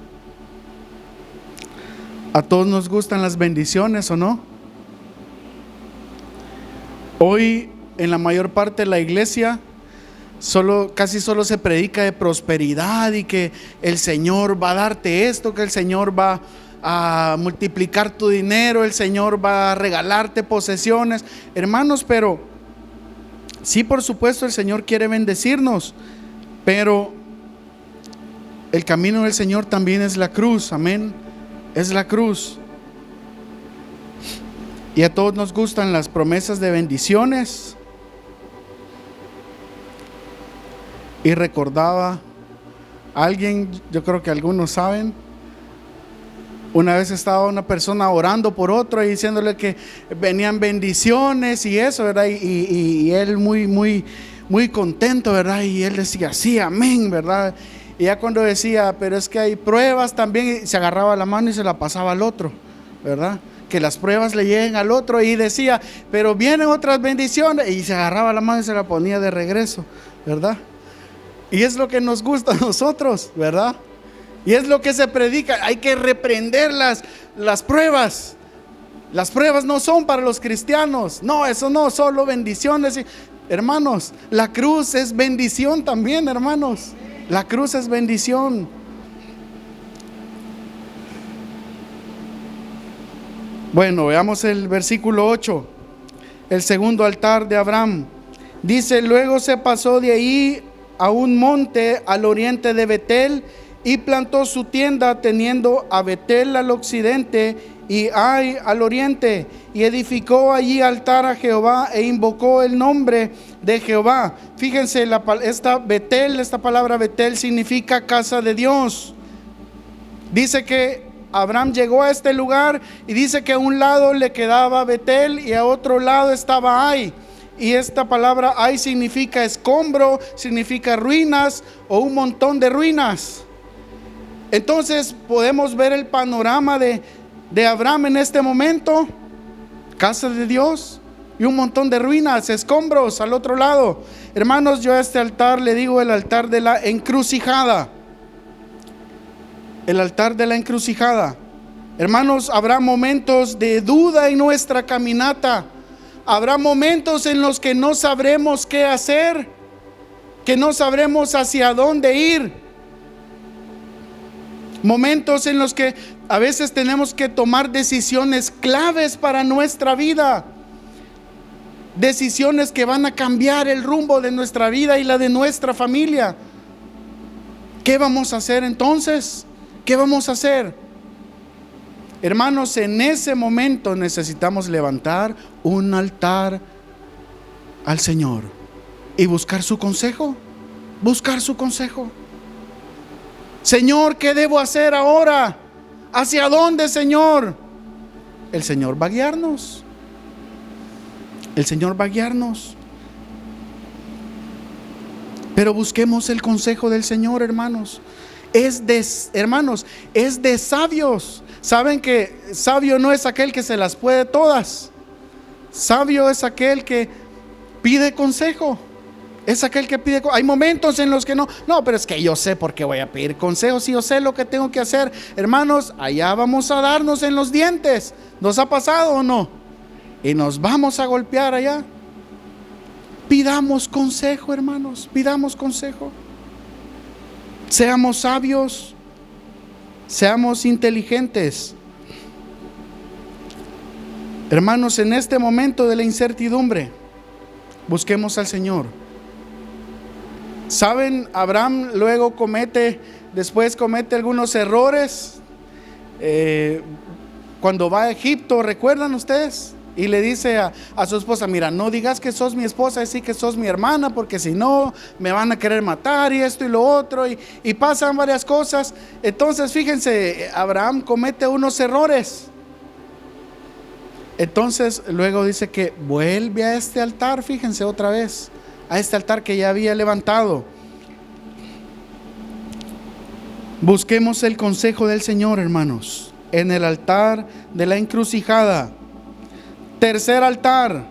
A todos nos gustan las bendiciones, ¿o no? Hoy en la mayor parte de la iglesia casi solo se predica de prosperidad y que el Señor va a darte esto, que el Señor va a multiplicar tu dinero, el Señor va a regalarte posesiones. Hermanos, pero sí, por supuesto, el Señor quiere bendecirnos, pero el camino del Señor también es la cruz, amén, es la cruz. Y a todos nos gustan las promesas de bendiciones. Y recordaba alguien, yo creo que algunos saben, una vez estaba una persona orando por otro y diciéndole que venían bendiciones y eso, ¿verdad? Y él muy contento, ¿verdad? Y él decía, sí, amén, ¿verdad? Y ya cuando decía, pero es que hay pruebas también, se agarraba la mano y se la pasaba al otro, ¿verdad? Que las pruebas le lleguen al otro, y decía, pero vienen otras bendiciones, y se agarraba la mano y se la ponía de regreso, ¿verdad? Y es lo que nos gusta a nosotros, ¿verdad? Y es lo que se predica. Hay que reprender las pruebas. Las pruebas no son para los cristianos. No, eso no, solo bendiciones. Hermanos, la cruz es bendición también, hermanos. La cruz es bendición. Bueno, veamos el versículo 8. El segundo altar de Abraham. Dice, luego se pasó de ahí a un monte al oriente de Betel y plantó su tienda, teniendo a Betel al occidente y Ai al oriente, y edificó allí altar a Jehová e invocó el nombre de Jehová. Fíjense, esta palabra Betel significa casa de Dios. Dice que Abraham llegó a este lugar y dice que a un lado le quedaba Betel y a otro lado estaba Ai. Y esta palabra Ai significa escombro, significa ruinas o un montón de ruinas. Entonces podemos ver el panorama de Abraham en este momento. Casa de Dios y un montón de ruinas, escombros al otro lado. Hermanos, yo a este altar le digo el altar de la encrucijada. El altar de la encrucijada. Hermanos, habrá momentos de duda en nuestra caminata. Habrá momentos en los que no sabremos qué hacer, que no sabremos hacia dónde ir. Momentos en los que a veces tenemos que tomar decisiones claves para nuestra vida. Decisiones que van a cambiar el rumbo de nuestra vida y la de nuestra familia. ¿Qué vamos a hacer entonces? ¿Qué vamos a hacer? Hermanos, en ese momento necesitamos levantar un altar al Señor y buscar su consejo. Buscar su consejo. Señor, ¿qué debo hacer ahora? ¿Hacia dónde, Señor? El Señor va a guiarnos. El Señor va a guiarnos. Pero busquemos el consejo del Señor, hermanos. Hermanos, es de sabios Saben que sabio no es aquel que se las puede todas. Sabio es aquel que pide consejo. Es aquel que pide. Hay momentos en los que no, pero es que yo sé por qué voy a pedir consejo. Si yo sé lo que tengo que hacer, hermanos, allá vamos a darnos en los dientes. ¿Nos ha pasado o no? Y nos vamos a golpear allá. Pidamos consejo, hermanos, pidamos consejo. Seamos sabios, seamos inteligentes. Hermanos, en este momento de la incertidumbre, busquemos al Señor. ¿Saben? Abraham luego después comete algunos errores. Cuando va a Egipto, ¿recuerdan ustedes? Y le dice a su esposa: mira, no digas que sos mi esposa, decir que sos mi hermana, porque si no me van a querer matar y esto y lo otro, y pasan varias cosas. Entonces fíjense, Abraham comete unos errores. Entonces luego dice que vuelve a este altar, fíjense otra vez, a este altar que ya había levantado. Busquemos el consejo del Señor, hermanos, en el altar de la encrucijada. Tercer altar,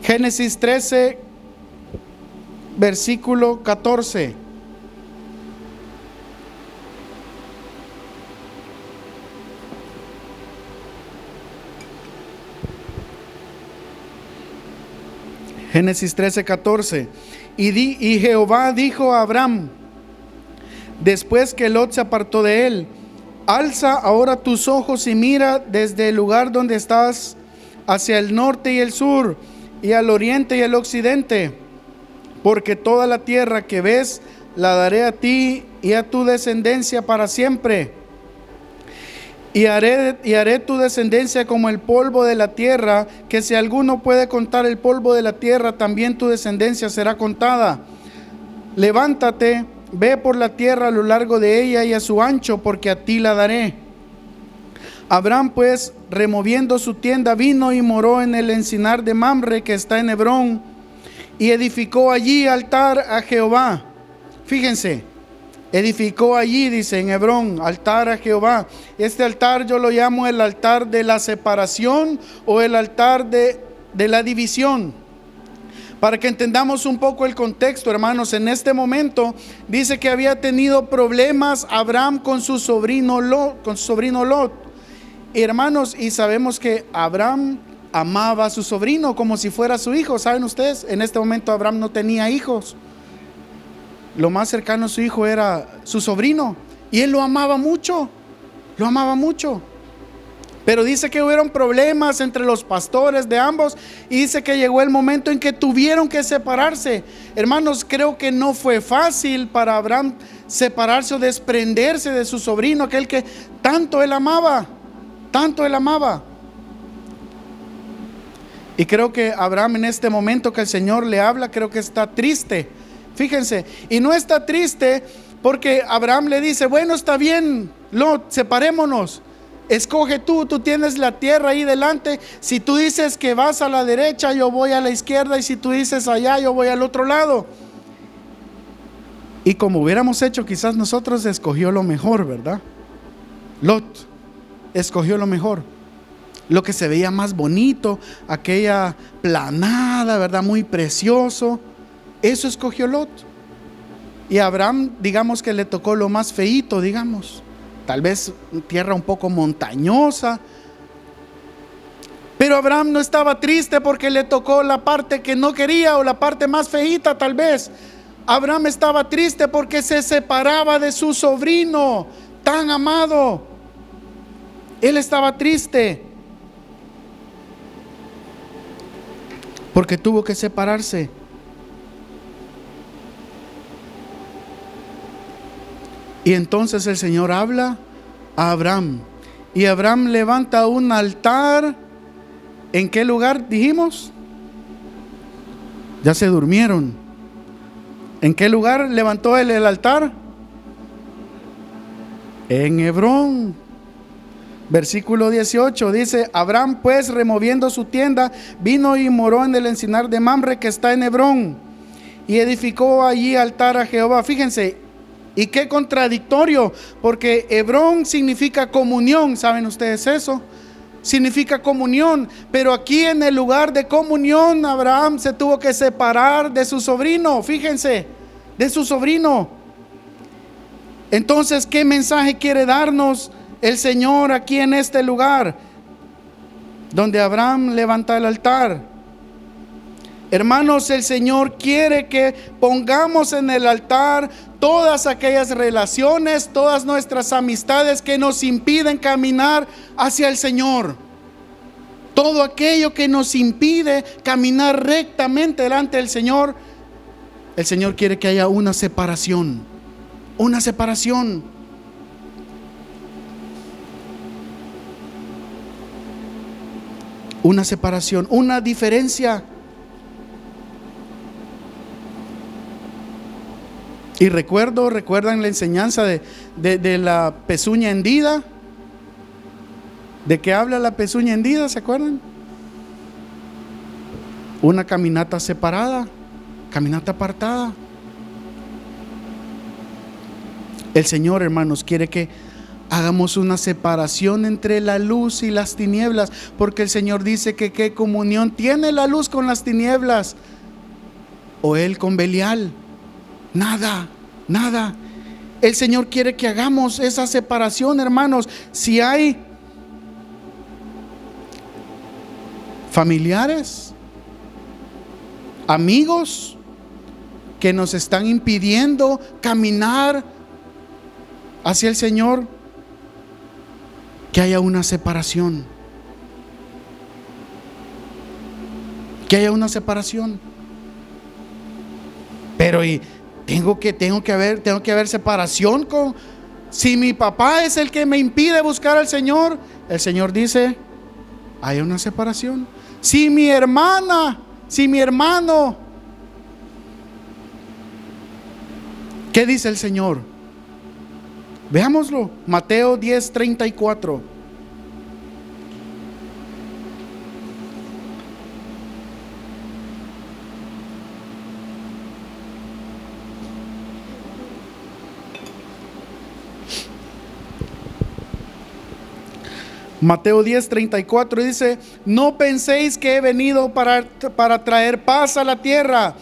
Génesis 13, versículo 14. Génesis 13, 14. Y Jehová dijo a Abraham, después que Lot se apartó de él: alza ahora tus ojos y mira desde el lugar donde estás hacia el norte y el sur, y al oriente y al occidente, porque toda la tierra que ves la daré a ti y a tu descendencia para siempre. Y haré tu descendencia como el polvo de la tierra, que si alguno puede contar el polvo de la tierra, también tu descendencia será contada. Levántate, ve por la tierra a lo largo de ella y a su ancho, porque a ti la daré. Abraham pues, removiendo su tienda, vino y moró en el encinar de Mamre, que está en Hebrón, y edificó allí altar a Jehová. Fíjense, edificó allí, dice, en Hebrón, altar a Jehová. Este altar yo lo llamo el altar de la separación, o el altar de la división. Para que entendamos un poco el contexto, hermanos, en este momento dice que había tenido problemas Abraham con su sobrino Lot. Hermanos, y sabemos que Abraham amaba a su sobrino como si fuera su hijo. ¿Saben ustedes? En este momento Abraham no tenía hijos. Lo más cercano a su hijo era su sobrino, y él lo amaba mucho, Pero dice que hubieron problemas entre los pastores de ambos, y dice que llegó el momento en que tuvieron que separarse. Hermanos, creo que no fue fácil para Abraham separarse o desprenderse de su sobrino, aquel que tanto él amaba. Y creo que Abraham, en este momento que el Señor le habla, creo que está triste. Fíjense, y no está triste porque Abraham le dice: bueno, está bien, Lot, separémonos. Escoge tú tienes la tierra ahí delante. Si tú dices que vas a la derecha, yo voy a la izquierda, y si tú dices allá, yo voy al otro lado. Y como hubiéramos hecho quizás nosotros, escogió lo mejor, ¿verdad? Lot escogió lo mejor, lo que se veía más bonito, aquella planada, ¿verdad? Muy precioso. Eso escogió Lot. Y a Abraham, digamos que le tocó lo más feíto, digamos. Tal vez tierra un poco montañosa. Pero Abraham no estaba triste porque le tocó la parte que no quería, o la parte más feíta tal vez. Abraham estaba triste porque se separaba de su sobrino tan amado. Él estaba triste porque tuvo que separarse. Y entonces el Señor habla a Abraham, y Abraham levanta un altar. ¿En qué lugar dijimos? Ya se durmieron. ¿En qué lugar levantó él el altar? En Hebrón. Versículo 18 dice: Abraham pues, removiendo su tienda, vino y moró en el encinar de Mamre, que está en Hebrón, y edificó allí altar a Jehová. Fíjense, Y qué contradictorio, porque Hebrón significa comunión, ¿saben ustedes eso? Significa comunión, pero aquí en el lugar de comunión Abraham se tuvo que separar de su sobrino, fíjense, de su sobrino. Entonces, ¿qué mensaje quiere darnos el Señor aquí en este lugar donde Abraham levanta el altar? Hermanos, el Señor quiere que pongamos en el altar todas aquellas relaciones, todas nuestras amistades que nos impiden caminar hacia el Señor. Todo aquello que nos impide caminar rectamente delante del Señor, el Señor quiere que haya una separación. Una separación. Una separación, una diferencia. Y recuerdan la enseñanza de la pezuña hendida. ¿De qué habla la pezuña hendida? ¿Se acuerdan? Una caminata separada, caminata apartada. El Señor, hermanos, quiere que hagamos una separación entre la luz y las tinieblas, porque el Señor dice que qué comunión tiene la luz con las tinieblas, o Él con Belial. Nada, nada. El Señor quiere que hagamos esa separación, hermanos. Si hay familiares, amigos que nos están impidiendo caminar hacia el Señor, que haya una separación. Que haya una separación. Pero tengo que haber separación con. Si mi papá es el que me impide buscar al Señor, el Señor dice, hay una separación. Si mi hermana, si mi hermano, ¿qué dice el Señor? Veámoslo, Mateo 10:34. Mateo 10:34 dice: no penséis que he venido para traer paz a la tierra.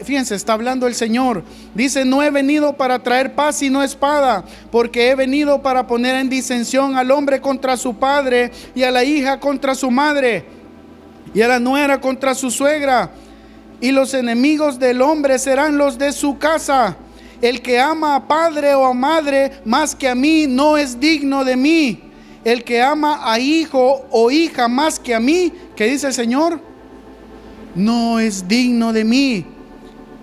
Fíjense, está hablando el Señor. Dice: no he venido para traer paz sino espada, porque he venido para poner en disensión al hombre contra su padre, y a la hija contra su madre, y a la nuera contra su suegra. Y los enemigos del hombre serán los de su casa. El que ama a padre o a madre más que a mí no es digno de mí. El que ama a hijo o hija más que a mí, ¿qué dice el Señor? No es digno de mí.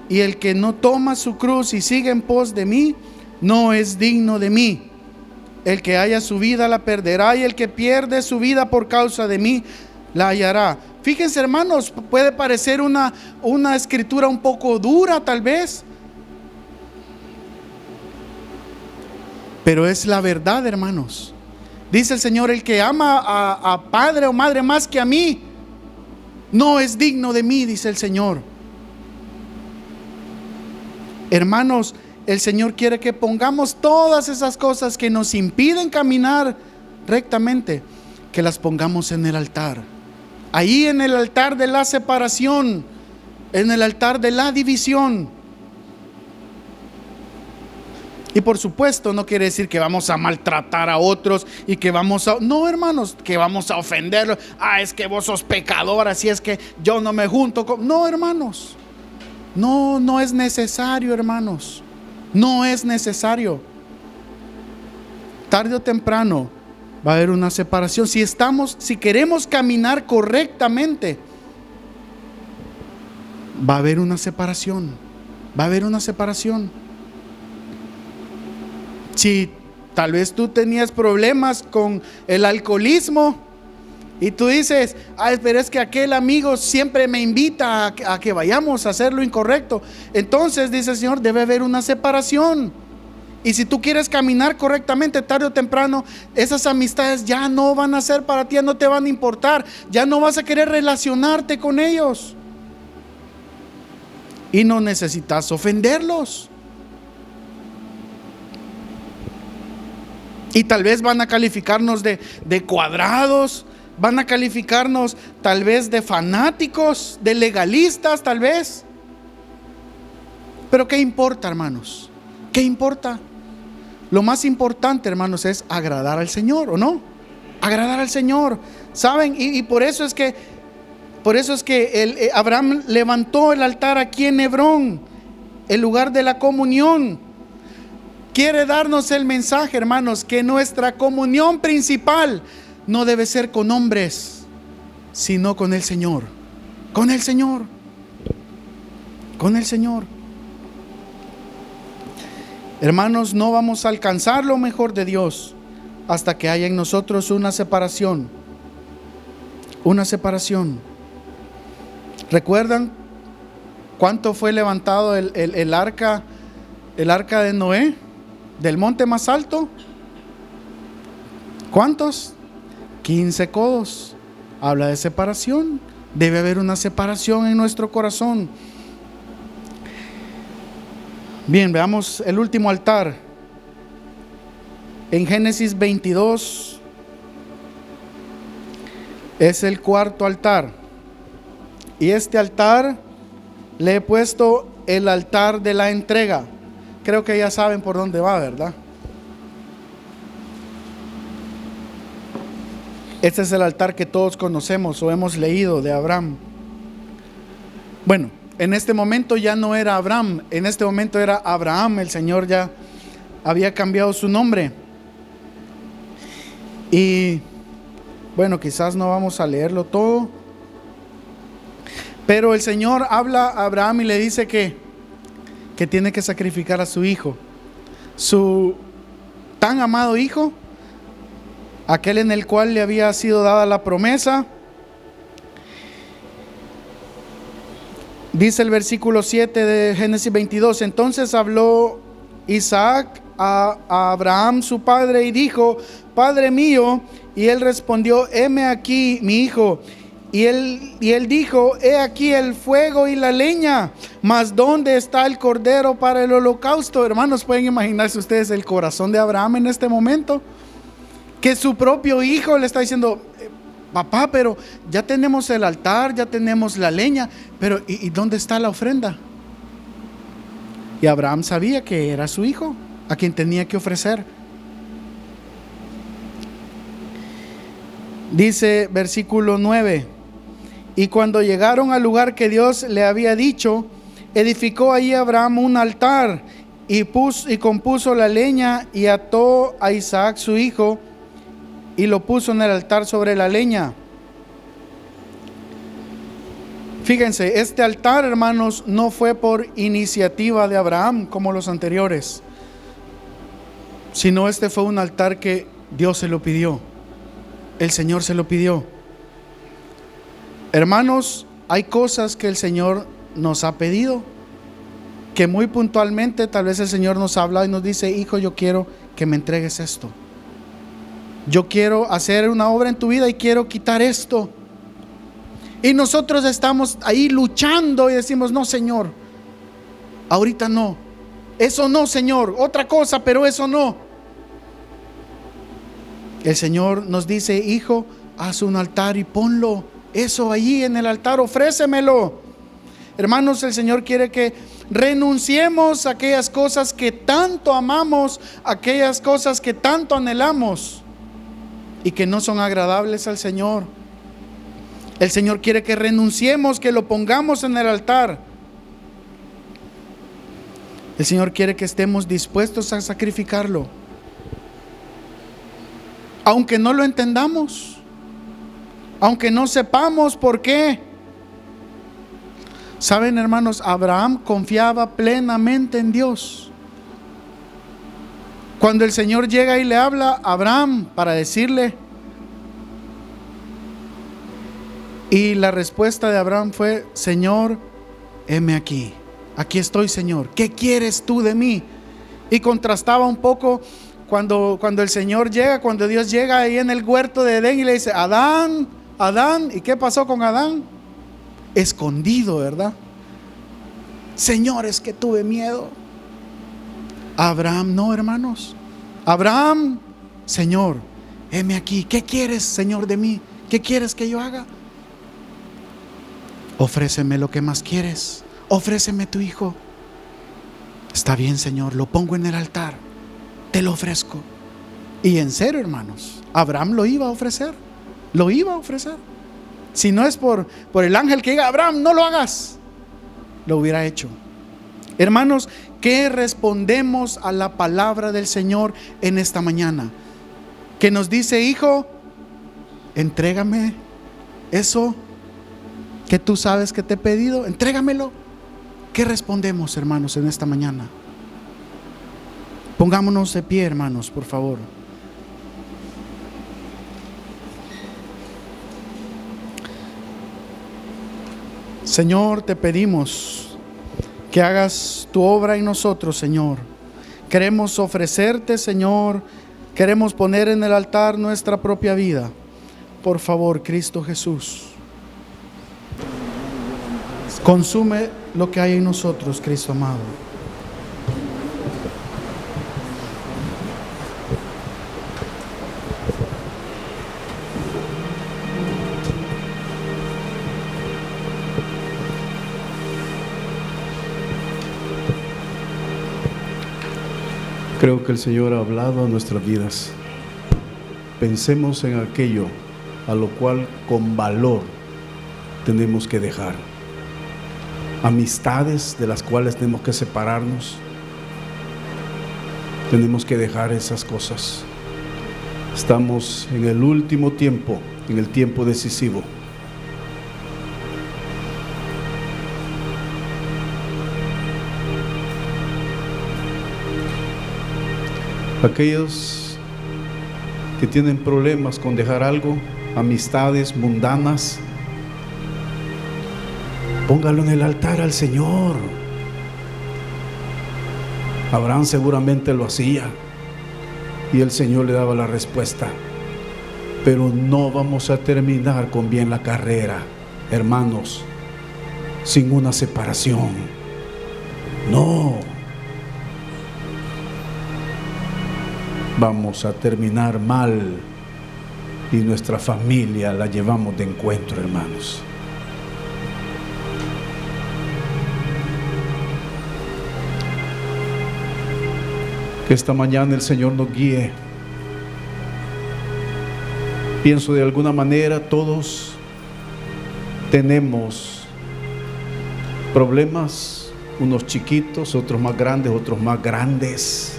Y el que no toma su cruz y sigue en pos de mí, no es digno de mí. El que haya su vida la perderá, y el que pierde su vida por causa de mí, la hallará. Fíjense, hermanos, puede parecer una escritura un poco dura tal vez, pero es la verdad, hermanos. Dice el Señor: el que ama a padre o madre más que a mí, no es digno de mí, dice el Señor. Hermanos, el Señor quiere que pongamos todas esas cosas que nos impiden caminar rectamente, que las pongamos en el altar. Ahí en el altar de la separación, en el altar de la división. Y por supuesto no quiere decir que vamos a maltratar a otros y que vamos a... No, hermanos, que vamos a ofenderlos. Es que vos sos pecador, así es que yo no me junto con... No, hermanos. No es necesario, hermanos. No es necesario. Tarde o temprano va a haber una separación. Si queremos caminar correctamente, va a haber una separación. Va a haber una separación. Si tal vez tú tenías problemas con el alcoholismo y tú dices: pero es que aquel amigo siempre me invita a que vayamos a hacer lo incorrecto. Entonces, dice el Señor, debe haber una separación. Y si tú quieres caminar correctamente, tarde o temprano, esas amistades ya no van a ser para ti, ya no te van a importar, ya no vas a querer relacionarte con ellos. Y no necesitas ofenderlos. Y tal vez van a calificarnos de cuadrados, van a calificarnos tal vez de fanáticos, de legalistas tal vez. Pero ¿qué importa, hermanos? ¿Qué importa? Lo más importante, hermanos, es agradar al Señor, ¿o no? Agradar al Señor. ¿Saben? Y por eso es que Abraham levantó el altar aquí en Hebrón, el lugar de la comunión. Quiere darnos el mensaje, hermanos, que nuestra comunión principal no debe ser con hombres, sino con el Señor. Con el Señor. Con el Señor. Hermanos, no vamos a alcanzar lo mejor de Dios hasta que haya en nosotros una separación. Una separación. ¿Recuerdan cuánto fue levantado el arca de Noé? Del monte más alto. ¿Cuántos? 15 codos. Habla de separación. Debe haber una separación en nuestro corazón. Bien, veamos el último altar. En Génesis 22 es el cuarto altar. Y este altar le he puesto el altar de la entrega. Creo que ya saben por dónde va, ¿verdad? Este es el altar que todos conocemos o hemos leído de Abraham. Bueno, en este momento ya no era Abraham, en este momento era Abraham. El Señor ya había cambiado su nombre. Y bueno, quizás no vamos a leerlo todo, pero el Señor habla a Abraham y le dice que tiene que sacrificar a su hijo, su tan amado hijo, aquel en el cual le había sido dada la promesa. Dice el versículo 7 de Génesis 22: entonces habló Isaac a Abraham su padre y dijo: Padre mío. Y él respondió: heme aquí, mi hijo. Y él dijo: he aquí el fuego y la leña, mas ¿dónde está el cordero para el holocausto? Hermanos, pueden imaginarse ustedes el corazón de Abraham en este momento, que su propio hijo le está diciendo: papá, pero ya tenemos el altar, ya tenemos la leña, pero ¿y dónde está la ofrenda? Y Abraham sabía que era su hijo a quien tenía que ofrecer. Dice versículo 9: y cuando llegaron al lugar que Dios le había dicho, edificó allí Abraham un altar y compuso la leña y ató a Isaac su hijo y lo puso en el altar sobre la leña. Fíjense, este altar, hermanos, no fue por iniciativa de Abraham como los anteriores, sino este fue un altar que Dios se lo pidió. El Señor se lo pidió. Hermanos, hay cosas que el Señor nos ha pedido, que muy puntualmente tal vez el Señor nos habla y nos dice: hijo, yo quiero que me entregues esto. Yo quiero hacer una obra en tu vida y quiero quitar esto. Y nosotros estamos ahí luchando y decimos: no, Señor, ahorita no. Eso no, Señor, otra cosa, pero eso no. El Señor nos dice: hijo, haz un altar y ponlo. Eso allí en el altar, ofrécemelo. Hermanos, el Señor quiere que renunciemos a aquellas cosas que tanto amamos, aquellas cosas que tanto anhelamos y que no son agradables al Señor. El Señor quiere que renunciemos, que lo pongamos en el altar. El Señor quiere que estemos dispuestos a sacrificarlo, aunque no lo entendamos, aunque no sepamos por qué. Saben, hermanos, Abraham confiaba plenamente en Dios. Cuando el Señor llega y le habla a Abraham para decirle, y la respuesta de Abraham fue: Señor, heme aquí, aquí estoy, Señor, ¿qué quieres tú de mí? Y contrastaba un poco cuando el Señor llega, cuando Dios llega ahí en el huerto de Edén y le dice: Adán, Adán. ¿Y qué pasó con Adán? Escondido, ¿verdad? Señor, es que tuve miedo. Abraham no, hermanos. Abraham Señor, heme aquí. ¿Qué quieres, Señor, de mí? ¿Qué quieres que yo haga? Ofréceme lo que más quieres. Ofréceme tu hijo. Está bien, Señor, lo pongo en el altar. Te lo ofrezco. Y en serio, hermanos, Abraham lo iba a ofrecer. Lo iba a ofrecer. Si no es por el ángel que diga, Abraham, no lo hagas, lo hubiera hecho. Hermanos, ¿qué respondemos a la palabra del Señor en esta mañana? Que nos dice, hijo, entrégame eso que tú sabes que te he pedido, entrégamelo. ¿Qué respondemos, hermanos, en esta mañana? Pongámonos de pie, hermanos, por favor. Señor, te pedimos que hagas tu obra en nosotros, Señor. Queremos ofrecerte, Señor. Queremos poner en el altar nuestra propia vida. Por favor, Cristo Jesús, consume lo que hay en nosotros, Cristo amado. Creo que el Señor ha hablado a nuestras vidas. Pensemos en aquello a lo cual con valor tenemos que dejar. Amistades de las cuales tenemos que separarnos. Tenemos que dejar esas cosas. Estamos en el último tiempo, en el tiempo decisivo. Aquellos que tienen problemas con dejar algo, amistades mundanas, póngalo en el altar al Señor. Abraham seguramente lo hacía y el Señor le daba la respuesta. Pero no vamos a terminar con bien la carrera, hermanos, sin una separación. No. Vamos a terminar mal y nuestra familia la llevamos de encuentro, hermanos. Que esta mañana el Señor nos guíe. Pienso de alguna manera todos tenemos problemas, unos chiquitos, otros más grandes, otros más grandes.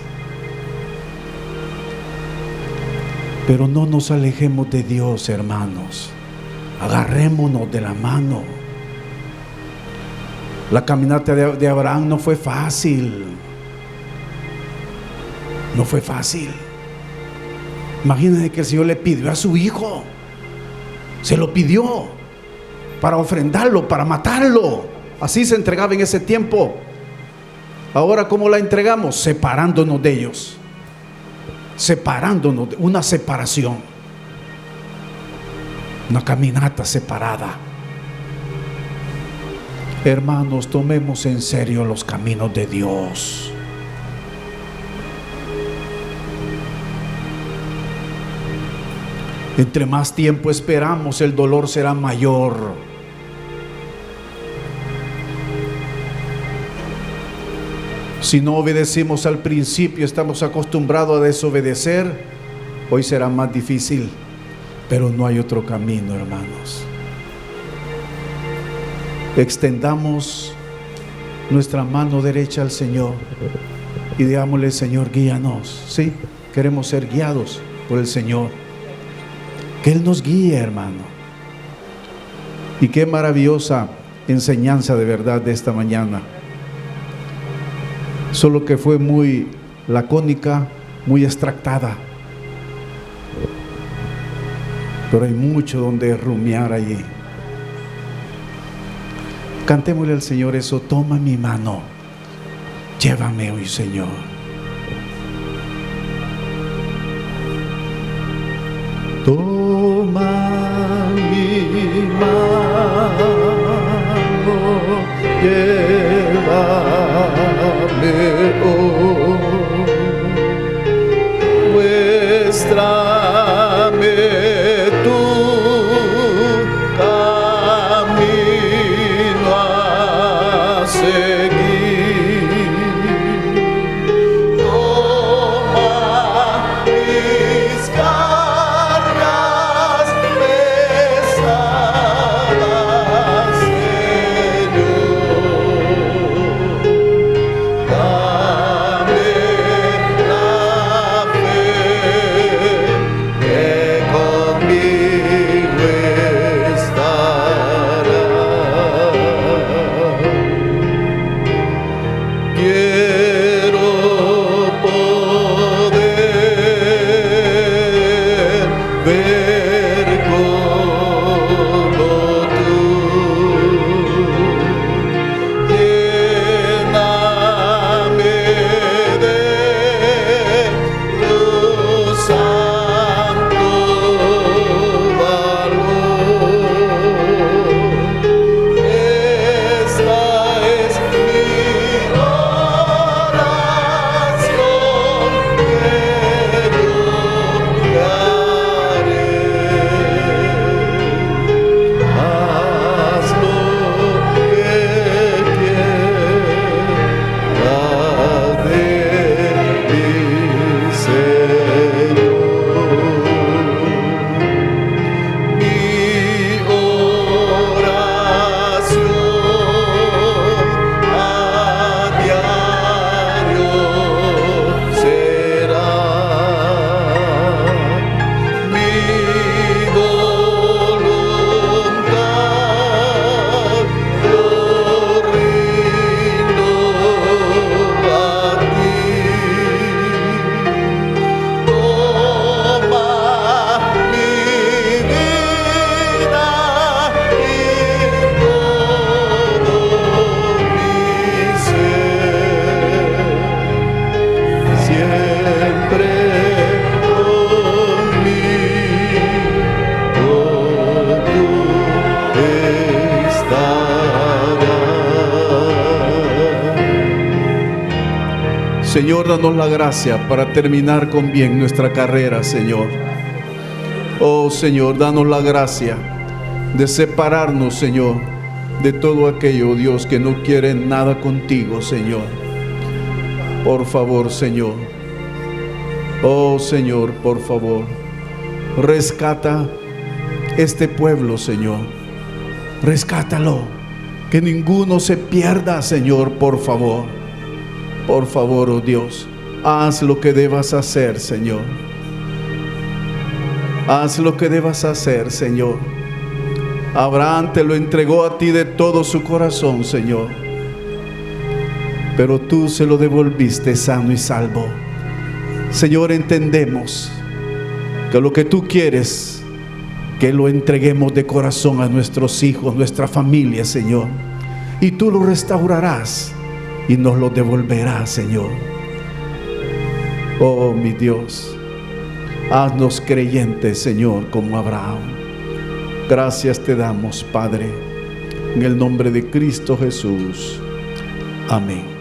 Pero no nos alejemos de Dios, hermanos. Agarrémonos de la mano. La caminata de Abraham no fue fácil. No fue fácil. Imagínense que el Señor le pidió a su hijo. Se lo pidió para ofrendarlo, para matarlo. Así se entregaba en ese tiempo. Ahora, ¿cómo la entregamos? Separándonos de ellos. Separándonos, una separación, una caminata separada. Hermanos, tomemos en serio los caminos de Dios. Entre más tiempo esperamos, el dolor será mayor. Si no obedecimos al principio, estamos acostumbrados a desobedecer, hoy será más difícil, pero no hay otro camino, hermanos. Extendamos nuestra mano derecha al Señor y digámosle: Señor, guíanos. Sí, queremos ser guiados por el Señor. Que Él nos guíe, hermano. Y qué maravillosa enseñanza de verdad de esta mañana. Solo que fue muy lacónica, muy extractada. Pero hay mucho donde rumiar allí. Cantémosle al Señor eso: toma mi mano, llévame hoy, Señor. Toma mi mano, llévame hoy. Vuestra Señor, danos la gracia para terminar con bien nuestra carrera, Señor. Oh Señor, danos la gracia de separarnos, Señor, de todo aquello, Dios, que no quiere nada contigo, Señor. Por favor, Señor. Oh Señor, por favor, rescata este pueblo, Señor. Rescátalo, que ninguno se pierda, Señor, por favor. Por favor, oh Dios, haz lo que debas hacer, Señor. Haz lo que debas hacer, Señor. Abraham te lo entregó a ti de todo su corazón, Señor, pero tú se lo devolviste sano y salvo. Señor, entendemos que lo que tú quieres, que lo entreguemos de corazón a nuestros hijos, nuestra familia, Señor, y tú lo restaurarás y nos lo devolverás, Señor. Oh, mi Dios, haznos creyentes, Señor, como Abraham. Gracias te damos, Padre, en el nombre de Cristo Jesús. Amén.